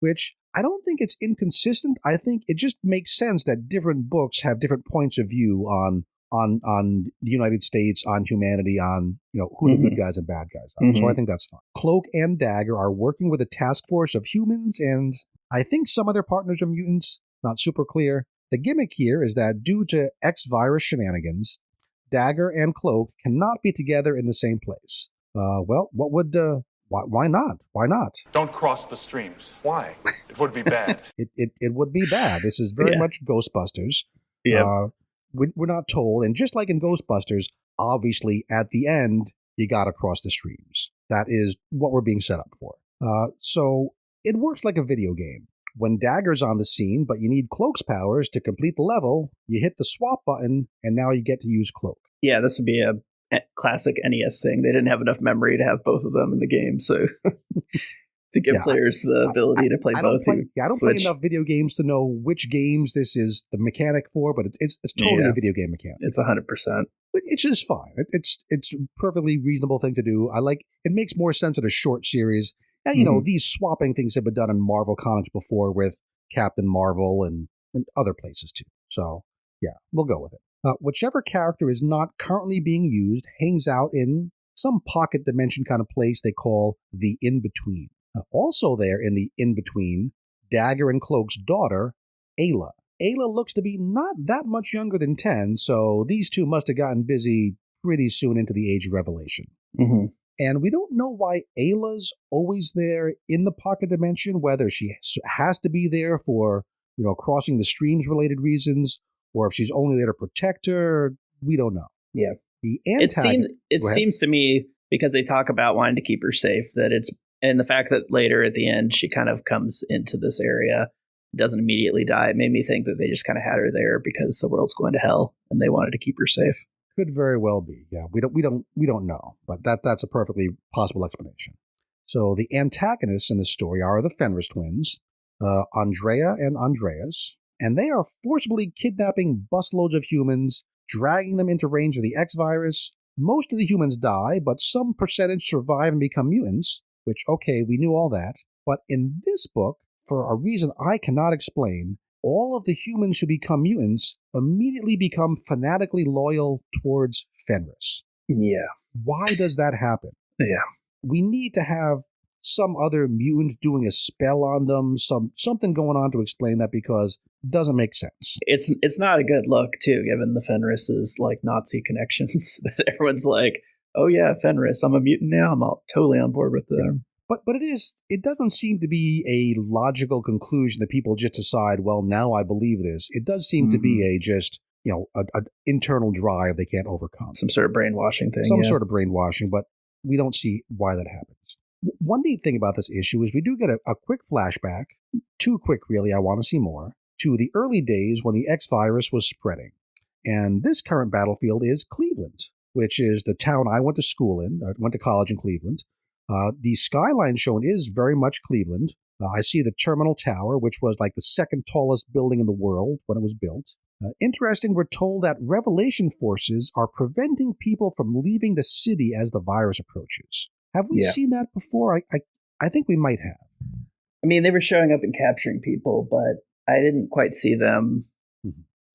Which, I don't think it's inconsistent. I think it just makes sense that different books have different points of view on the United States, on humanity, on who the good guys and bad guys are. So I think that's fine. Cloak and Dagger are working with a task force of humans, and I think some of their partners are mutants. Not super clear. The gimmick here is that due to X-Virus shenanigans, Dagger and Cloak cannot be together in the same place. Why not? Why not? Don't cross the streams. Why? It would be bad. It would be bad. This is very much Ghostbusters. Yeah. We're not told. And just like in Ghostbusters, obviously at the end, you got to cross the streams. That is what we're being set up for. So it works like a video game When Dagger's on the scene, but you need Cloak's powers to complete the level, you hit the swap button, and now you get to use Cloak. Yeah, this would be a classic NES thing. They didn't have enough memory to have both of them in the game, so to give players the ability to play both. I don't play enough video games to know which games this is the mechanic for, but it's totally a video game mechanic. It's 100%. It's just fine. It's a perfectly reasonable thing to do. It makes more sense in a short series. And, you know, these swapping things have been done in Marvel Comics before with Captain Marvel and other places too. So, yeah, we'll go with it. Whichever character is not currently being used hangs out in some pocket dimension kind of place they call the In-Between. Also there in the In-Between, Dagger and Cloak's daughter, Ayla. Ayla looks to be not that much younger than 10, so these two must have gotten busy pretty soon into the Age of Revelation. Mm-hmm. And we don't know why Ayla's always there in the pocket dimension, whether she has to be there for, you know, crossing the streams related reasons, or if she's only there to protect her. We don't know. Yeah. The antagonist, it seems to me, because they talk about wanting to keep her safe, that it's, and the fact that later at the end she kind of comes into this area, doesn't immediately die. It made me think that they just kind of had her there because the world's going to hell and they wanted to keep her safe. Could very well be. Yeah, we don't know, but that's a perfectly possible explanation. So the antagonists in this story are the Fenris twins, Andrea and Andreas, and they are forcibly kidnapping busloads of humans, dragging them into range of the X virus. Most of the humans die, but some percentage survive and become mutants, which, okay, we knew all that. But in this book, for a reason I cannot explain, all of the humans who become mutants immediately become fanatically loyal towards Fenris. Yeah. Why does that happen? Yeah. We need to have some other mutant doing a spell on them, something going on to explain that, because it doesn't make sense. It's not a good look, too, given the Fenris's like Nazi connections. Everyone's like, oh yeah, Fenris, I'm a mutant now. I'm totally on board with them. But it doesn't seem to be a logical conclusion that people just decide, well, now I believe this. It does seem to be an internal drive they can't overcome. Some sort of brainwashing thing. Some sort of brainwashing, but we don't see why that happens. One neat thing about this issue is we do get a quick flashback, too quick really, I want to see more, to the early days when the X virus was spreading. And this current battlefield is Cleveland, which is the town I went to school in. I went to college in Cleveland. The skyline shown is very much Cleveland. I see the Terminal Tower, which was like the second tallest building in the world when it was built. Interesting, we're told that Revelation forces are preventing people from leaving the city as the virus approaches. Have we seen that before? I think we might have. I mean, they were showing up and capturing people, but I didn't quite see them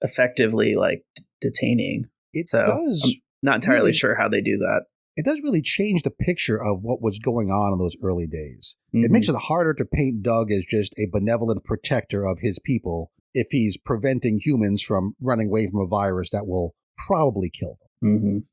effectively like detaining. It does. I'm not entirely sure how they do that. It does really change the picture of what was going on in those early days. It makes it harder to paint Doug as just a benevolent protector of his people if he's preventing humans from running away from a virus that will probably kill them.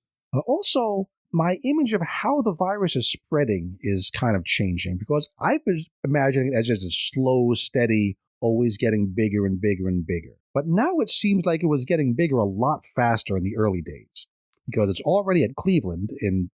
Also, my image of how the virus is spreading is kind of changing, because I was imagining it as just a slow, steady, always getting bigger and bigger and bigger. But now it seems like it was getting bigger a lot faster in the early days, because it's already at Cleveland in,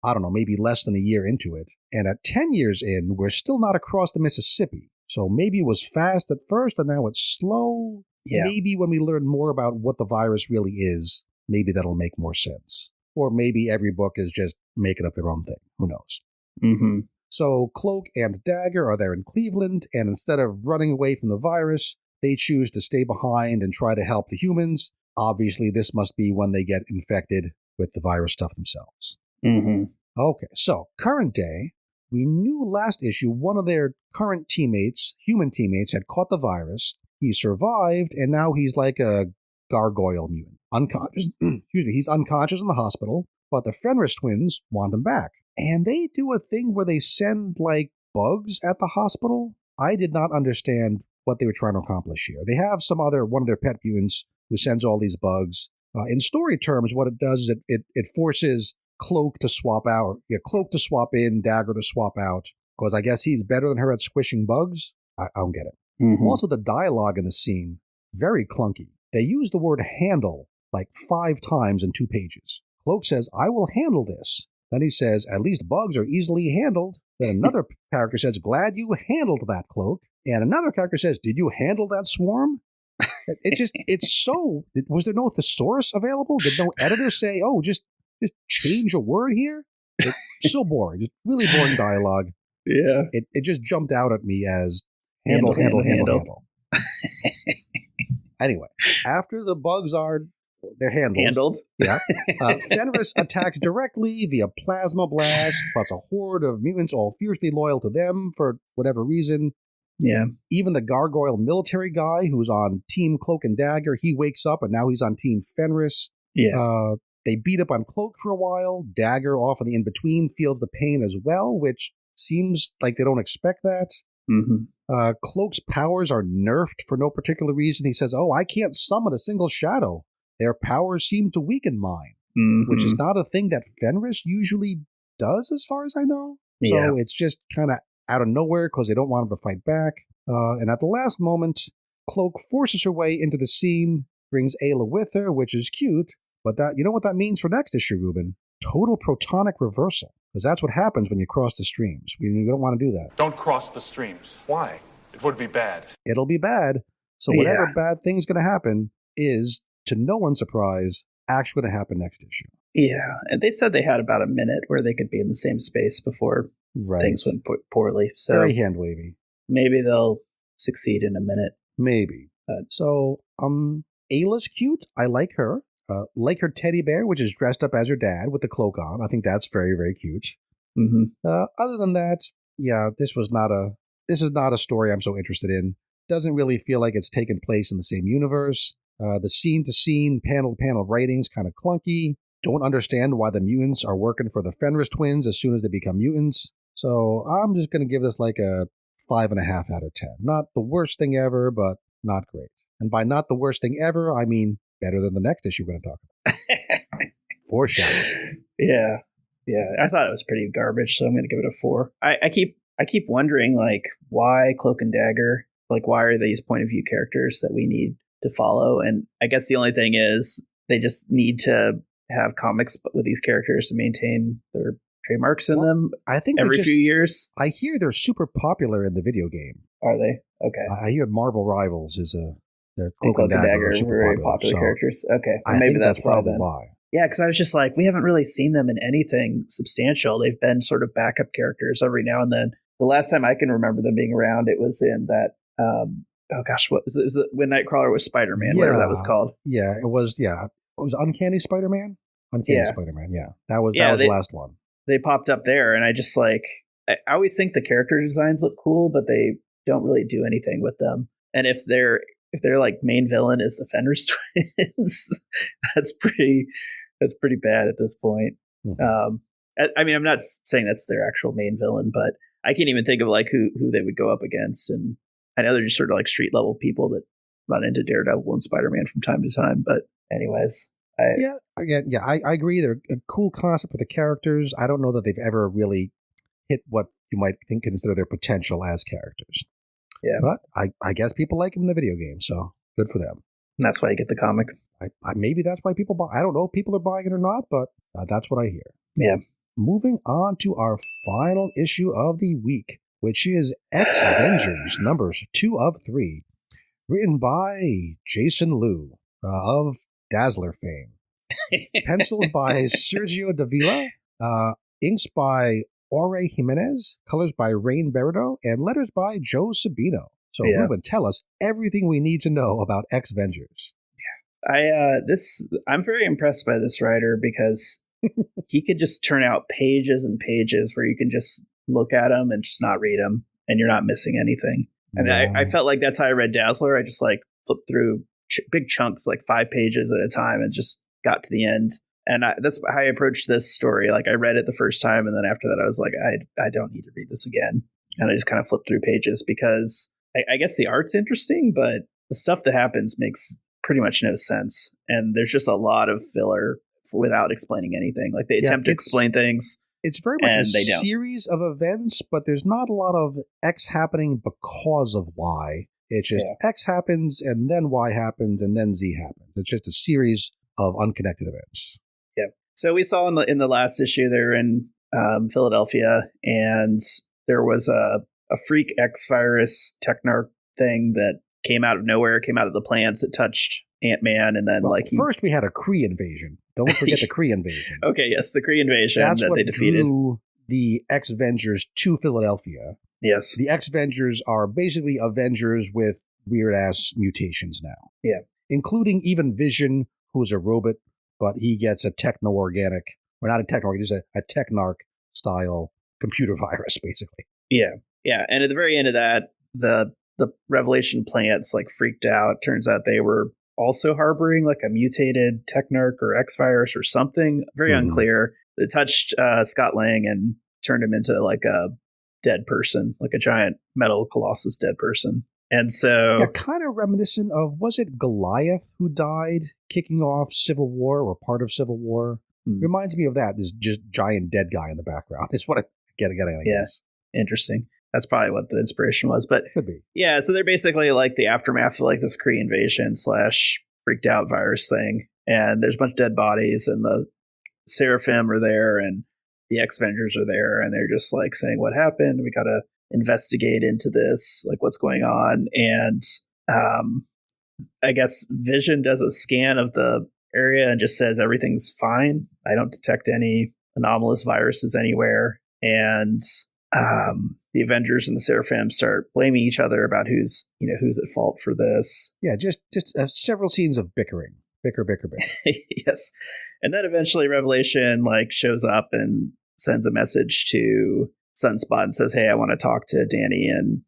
I don't know, maybe less than a year into it. And at 10 years in, we're still not across the Mississippi. So maybe it was fast at first and now it's slow. Yeah. Maybe when we learn more about what the virus really is, maybe that'll make more sense. Or maybe every book is just making up their own thing. Who knows? So Cloak and Dagger are there in Cleveland, and instead of running away from the virus, they choose to stay behind and try to help the humans. Obviously, this must be when they get infected with the virus stuff themselves. Okay, so current day, we knew last issue one of their current teammates, human teammates, had caught the virus. He survived, and now he's like a gargoyle mutant. Unconscious, he's unconscious in the hospital, but the Fenris twins want him back. And they do a thing where they send, like, bugs at the hospital. I did not understand what they were trying to accomplish here. They have one of their pet mutants who sends all these bugs. In story terms, what it does is it forces Cloak to swap out, Cloak to swap in, Dagger to swap out, because I guess he's better than her at squishing bugs. I don't get it. Also, the dialogue in the scene, very clunky. They use the word handle like 5 times in 2 pages. Cloak says, I will handle this. Then he says, at least bugs are easily handled. Then another character says, glad you handled that, Cloak. And another character says, "Did you handle that swarm?" It's so. Was there no thesaurus available? Did no editor say, "Oh, just change a word here"? It's so boring. Just really boring dialogue. Yeah. It just jumped out at me as handle. Anyway, after the bugs are they're handled. Yeah. Fenris attacks directly via plasma blast, plus a horde of mutants all fiercely loyal to them for whatever reason. Yeah. Even the gargoyle military guy who's on Team Cloak and Dagger, he wakes up and now he's on Team Fenris. Yeah. They beat up on Cloak for a while. Dagger, off in the in-between, feels the pain as well, which seems like they don't expect that. Mm-hmm. Cloak's powers are nerfed for no particular reason. He says, "Oh, I can't summon a single shadow. Their powers seem to weaken mine," which is not a thing that Fenris usually does, as far as I know. So it's just kind of out of nowhere because they don't want him to fight back. And at the last moment, Cloak forces her way into the scene, brings Ayla with her, which is cute. But that, you know what that means for next issue, Ruben? Total protonic reversal. Because that's what happens when you cross the streams. We don't want to do that. Don't cross the streams. Why? It would be bad. It'll be bad. So whatever bad thing's going to happen is, to no one's surprise, actually going to happen next issue. Yeah. And they said they had about a minute where they could be in the same space before things went poorly. So very hand-wavy. Maybe they'll succeed in a minute. Maybe. So, Ayla's cute. I like her. Like her teddy bear, which is dressed up as her dad with the cloak on. I think that's very, very cute. Mm-hmm. Other than that, this is not a story I'm so interested in. Doesn't really feel like it's taken place in the same universe. The scene-to-scene, panel-to-panel writing's kind of clunky. Don't understand why the mutants are working for the Fenris twins as soon as they become mutants. So I'm just going to give this like a 5.5 out of 10. Not the worst thing ever, but not great. And by not the worst thing ever, I mean better than the next issue we're going to talk about. Foreshadowing. Yeah. I thought it was pretty garbage, so I'm going to give it a 4. I keep wondering, like, why Cloak and Dagger? Like, why are these point of view characters that we need to follow? And I guess the only thing is they just need to have comics with these characters to maintain their trademarks in them. I think every few years. I hear they're super popular in the video game. Are they? Okay. I hear Marvel Rivals is the Cloak and Dagger are super very popular characters. Okay, I maybe think that's probably why. Yeah, because I was just like, we haven't really seen them in anything substantial. They've been sort of backup characters every now and then. The last time I can remember them being around, it was in that. What was it? It was when Nightcrawler was Spider-Man, whatever that was called. Yeah, it was. Yeah, it was Uncanny Spider-Man. Spider-Man. Yeah, that was the last one. They popped up there, and I just like. I always think the character designs look cool, but they don't really do anything with them. And if their like main villain is the Fenris twins, that's pretty bad at this point. Mm-hmm. I mean, I'm not saying that's their actual main villain, but I can't even think of like who they would go up against. And I know they're just sort of like street level people that run into Daredevil and Spider-Man from time to time. But anyways, I agree. They're a cool concept for the characters. I don't know that they've ever really hit what you might consider their potential as characters. Yeah, but I guess people like them in the video game, so good for them. And that's why you get the comic. Maybe that's why people buy. I don't know if people are buying it or not, but that's what I hear. Yeah. Moving on to our final issue of the week, which is Avengers numbers 2 of 3, written by Jason Liu of Dazzler fame. Pencils by Sergio Davila, inks by Ore Jimenez, colors by Rain Berardo, and letters by Joe Sabino. So, Ruben, tell us everything we need to know about Avengers. Yeah, I'm very impressed by this writer because he could just turn out pages and pages where you can just look at them and just not read them, and you're not missing anything. And I felt like that's how I read Dazzler. I just like flipped through big chunks, like 5 pages at a time, and just got to the end. And that's how I approached this story. Like, I read it the first time, and then after that, I was like, I don't need to read this again. And I just kind of flipped through pages because I guess the art's interesting, but the stuff that happens makes pretty much no sense. And there's just a lot of filler without explaining anything. Like, they attempt to explain things. It's very much a series of events, but there's not a lot of X happening because of Y. It's just X happens, and then Y happens, and then Z happens. It's just a series of unconnected events. Yeah. So we saw in the last issue, they were in Philadelphia, and there was a a freak X virus technarch thing that came out of nowhere, came out of the plants that touched Ant-Man, and then first we had a Kree invasion. Don't forget the Kree invasion. Okay, yes, the Kree invasion That's that what they defeated. Drew the X-Vengers to Philadelphia. Yes. The X-Vengers are basically Avengers with weird-ass mutations now. Yeah. Including even Vision, who's a robot, but he gets a techno-organic, or not a techno-organic, just a technarch-style computer virus, basically. Yeah. Yeah, and at the very end of that, the Revelation plants like freaked out. Turns out they were also harboring like a mutated technarch or X virus or something. Very unclear. It touched Scott Lang and turned him into like a dead person, like a giant metal colossus dead person. And so... Yeah, kind of reminiscent of, was it Goliath who died kicking off Civil War or part of Civil War? Reminds me of that, this just giant dead guy in the background. It's what I get, I guess. Interesting. That's probably what the inspiration was. But could be. Yeah, so they're basically like the aftermath of like this Kree invasion / freaked out virus thing. And there's a bunch of dead bodies, and the Seraphim are there, and the X-Vengers are there, and they're just like saying, what happened? We got to investigate into this, like what's going on. And I guess Vision does a scan of the area and just says everything's fine. I don't detect any anomalous viruses anywhere. And the Avengers and the Seraphim start blaming each other about who's at fault for this. Yeah, just several scenes of bickering. Bicker. Yes. And then eventually Revelation like shows up and sends a message to Sunspot and says, hey, I want to talk to Danny and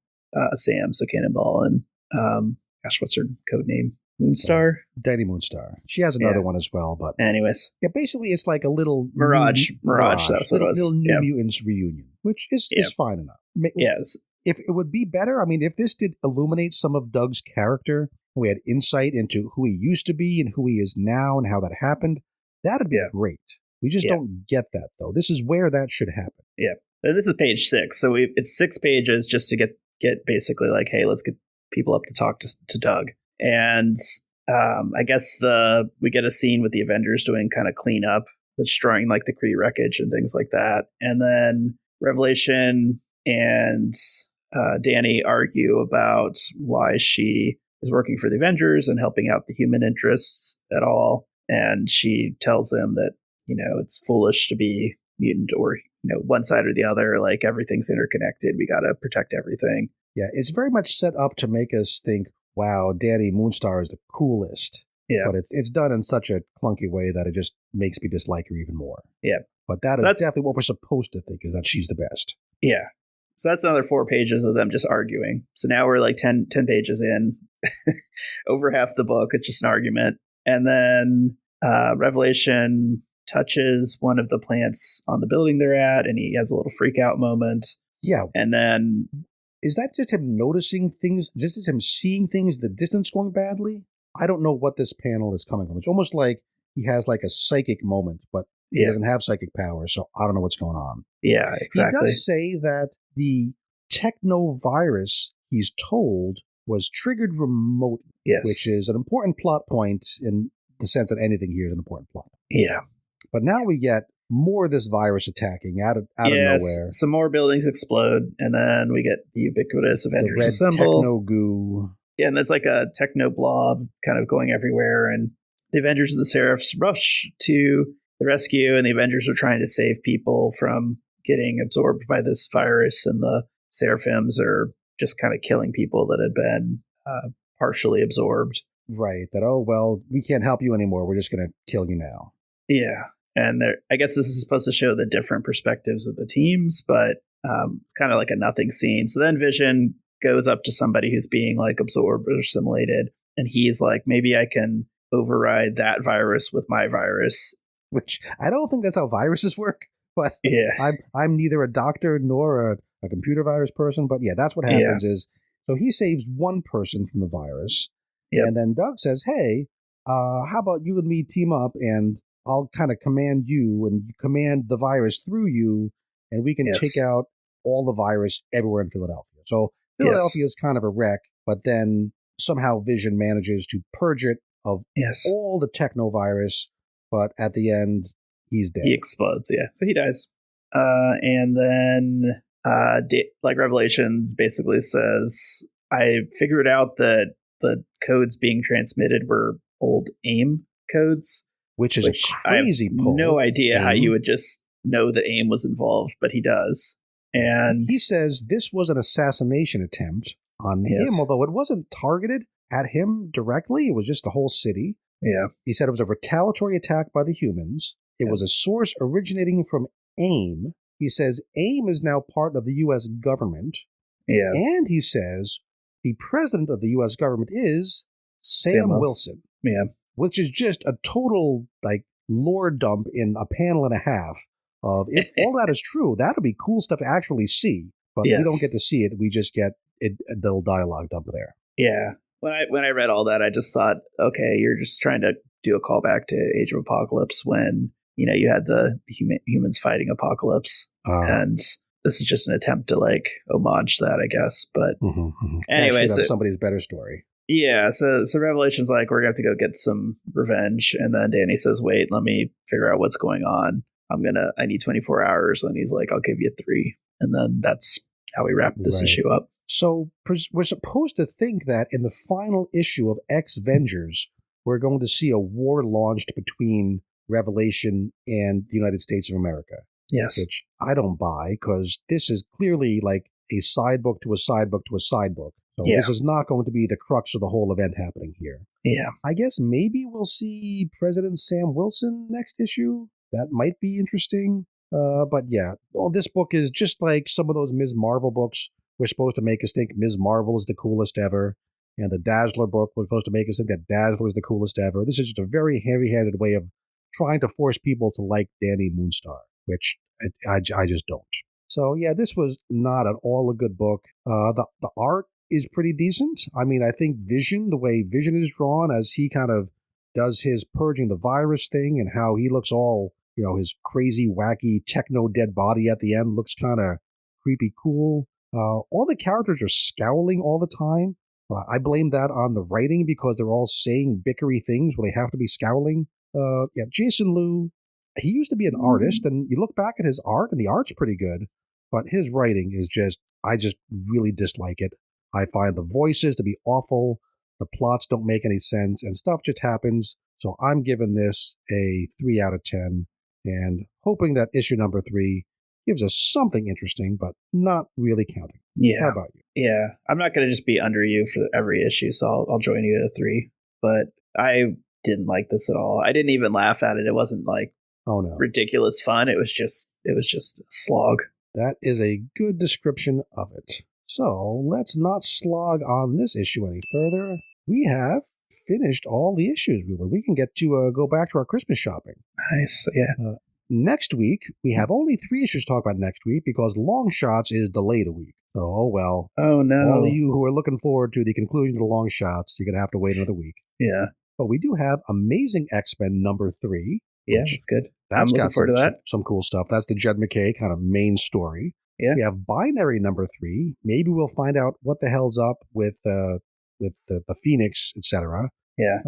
Sam, so Cannonball, and what's her code name? Moonstar? Danny Moonstar. She has another one as well, but anyways. Yeah, basically it's like a little Mirage, that's what it was. Little New Mutants reunion, which is fine enough. Yes. If it would be better, I mean, if this did illuminate some of Doug's character, we had insight into who he used to be and who he is now and how that happened, that'd be great. We just don't get that, though. This is where that should happen. Yeah. And this is page 6. So it's 6 pages just to get basically like, hey, let's get people up to talk to Doug. And I guess we get a scene with the Avengers doing kind of cleanup, destroying like the Kree wreckage and things like that. And then Revelation and Danny argue about why she is working for the Avengers and helping out the human interests at all. And she tells them that, it's foolish to be mutant or, one side or the other, like everything's interconnected. We got to protect everything. Yeah, it's very much set up to make us think, wow, Danny Moonstar is the coolest. Yeah. But it's done in such a clunky way that it just makes me dislike her even more. Yeah. But that's definitely what we're supposed to think, is that she's the best. Yeah. So that's another 4 pages of them just arguing. So now we're like 10 pages in, over half the book. It's just an argument. And then Revelation touches one of the plants on the building they're at, and he has a little freak out moment. Yeah. And then... Is that just him noticing things, just him seeing things in the distance going badly? I don't know what this panel is coming from. It's almost like he has like a psychic moment, but he doesn't have psychic powers, so I don't know what's going on. Yeah, exactly. He does say that the technovirus, he's told, was triggered remotely, which is an important plot point in the sense that anything here is an important plot. Yeah. But now we get more of this virus attacking out of nowhere. Some more buildings explode, and then we get the ubiquitous Avengers the red assemble. Techno goo. Yeah, and it's like a techno blob kind of going everywhere, and the Avengers and the Seraphs rush to the rescue, and the Avengers are trying to save people from getting absorbed by this virus, and the Seraphims are just kind of killing people that had been partially absorbed. Right, that, oh, well, we can't help you anymore. We're just going to kill you now. Yeah, and I guess this is supposed to show the different perspectives of the teams, but it's kind of like a nothing scene. So then Vision goes up to somebody who's being like absorbed or assimilated, and he's like, maybe I can override that virus with my virus. Which I don't think that's how viruses work, but yeah. I'm neither a doctor nor a computer virus person, but yeah, that's what happens is, so he saves one person from the virus, and then Doug says, hey, how about you and me team up, and I'll kind of command you, and you command the virus through you, and we can take out all the virus everywhere in Philadelphia. So Philadelphia is kind of a wreck, but then somehow Vision manages to purge it of all the technovirus, but at the end, he's dead. He explodes, so he dies. And then like Revelations basically says, I figured out that the codes being transmitted were old AIM codes, which is a crazy I have pull. no idea how AIM. you would just know that AIM was involved, but he does. And he says this was an assassination attempt on him, although it wasn't targeted at him directly. It was just the whole city. Yeah. He said it was a retaliatory attack by the humans. It was a source originating from AIM. He says AIM is now part of the U.S. government. Yeah. And he says the president of the U.S. government is Sam Wilson. Yeah. Which is just a total, like, lore dump in a panel and a half of, if all that is true, that would be cool stuff to actually see. But we don't get to see it. We just get a little dialogue dump there. Yeah. When I read all that, I just thought, okay, you're just trying to do a callback to Age of Apocalypse when, you had the humans fighting Apocalypse. And this is just an attempt to, like, homage that, I guess. But anyway, so somebody's better story. Yeah, so Revelation's like, we're going to have to go get some revenge. And then Danny says, wait, let me figure out what's going on. I need 24 hours. And he's like, I'll give you 3. And then that's how we wrap this issue up. So we're supposed to think that in the final issue of X-Vengers, we're going to see a war launched between Revelation and the United States of America. Yes. Which I don't buy, because this is clearly like a side book to a side book to a side book. So this is not going to be the crux of the whole event happening here. Yeah. I guess maybe we'll see President Sam Wilson next issue. That might be interesting. But yeah, this book is just like some of those Ms. Marvel books. We're supposed to make us think Ms. Marvel is the coolest ever. And the Dazzler book was supposed to make us think that Dazzler is the coolest ever. This is just a very heavy-handed way of trying to force people to like Danny Moonstar, which I just don't. So yeah, this was not at all a good book. The art is pretty decent. I mean, I think Vision, the way Vision is drawn as he kind of does his purging the virus thing and how he looks all, his crazy, wacky, techno dead body at the end looks kind of creepy cool. All the characters are scowling all the time. I blame that on the writing because they're all saying bickery things where they have to be scowling. Jason Liu, he used to be an artist, and you look back at his art, and the art's pretty good, but his writing is I just really dislike it. I find the voices to be awful, the plots don't make any sense, and stuff just happens. So I'm giving this a 3 out of 10, and hoping that issue number 3 gives us something interesting, but not really counting. Yeah. How about you? Yeah. I'm not going to just be under you for every issue, so I'll join you at a 3. But I didn't like this at all. I didn't even laugh at it. It wasn't like ridiculous fun. It was just a slog. That is a good description of it. So let's not slog on this issue any further. We have finished all the issues. We can get to go back to our Christmas shopping. Nice. Yeah. Next week, we have only 3 issues to talk about next week because Long Shots is delayed a week. So, oh well. Oh no. All of you who are looking forward to the conclusion of the Long Shots, you're going to have to wait another week. Yeah. But we do have Amazing X-Men number 3. Yeah, that's good. That's I'm looking forward to that. Some cool stuff. That's the Jed MacKay kind of main story. Yeah. We have Binary number 3. Maybe we'll find out what the hell's up with the Phoenix, etc. Yeah.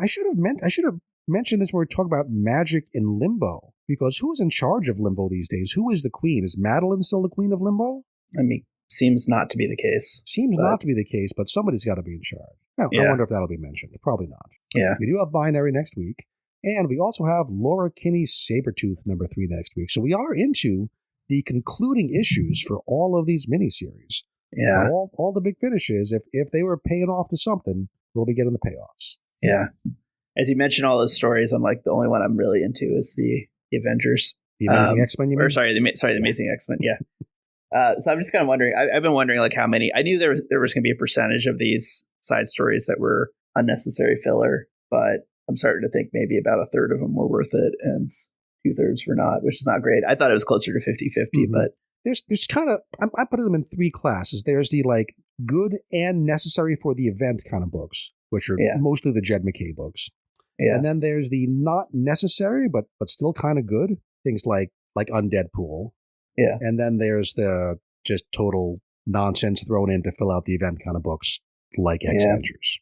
I should have mentioned this when we talk about Magic in Limbo, because who's in charge of Limbo these days? Who is the queen? Is Madeline still the queen of Limbo? I mean, seems not to be the case. Not to be the case, but somebody's got to be in charge. Now, I wonder if that'll be mentioned. Probably not. Yeah. We do have Binary next week, and we also have Laura Kinney's Sabretooth number 3 next week. So we are into the concluding issues for all of these miniseries. Yeah. All the big finishes, if they were paying off to something, we'll be getting the payoffs. Yeah. As you mentioned all those stories, I'm like, the only one I'm really into is the Avengers. The Amazing X-Men, you mean? Or sorry, the Amazing X-Men, yeah. So I'm just kind of wondering, I've been wondering like how many, I knew there was going to be a percentage of these side stories that were unnecessary filler, but I'm starting to think maybe about a third of them were worth it and 2/3 were not, which is not great. I thought it was closer to 50-50, but there's kind of, I put them in 3 classes. There's the like good and necessary for the event kind of books, which are mostly the Jed MacKay books. Yeah. And then there's the not necessary, but still kind of good things like Undead Pool. Yeah. And then there's the just total nonsense thrown in to fill out the event kind of books like X-Vengers.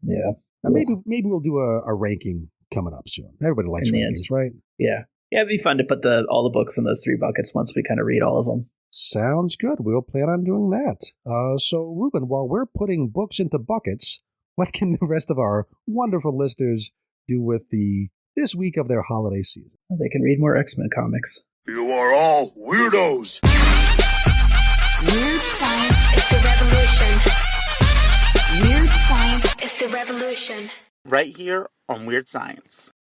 Yeah. Now maybe we'll do a ranking coming up soon. Everybody likes rankings, right? Yeah. Yeah, it'd be fun to put all the books in those 3 buckets once we kind of read all of them. Sounds good. We'll plan on doing that. So, Ruben, while we're putting books into buckets, what can the rest of our wonderful listeners do with this week of their holiday season? Well, they can read more X-Men comics. You are all weirdos. Weird science is the revolution. Weird science is the revolution. Right here on Weird Science.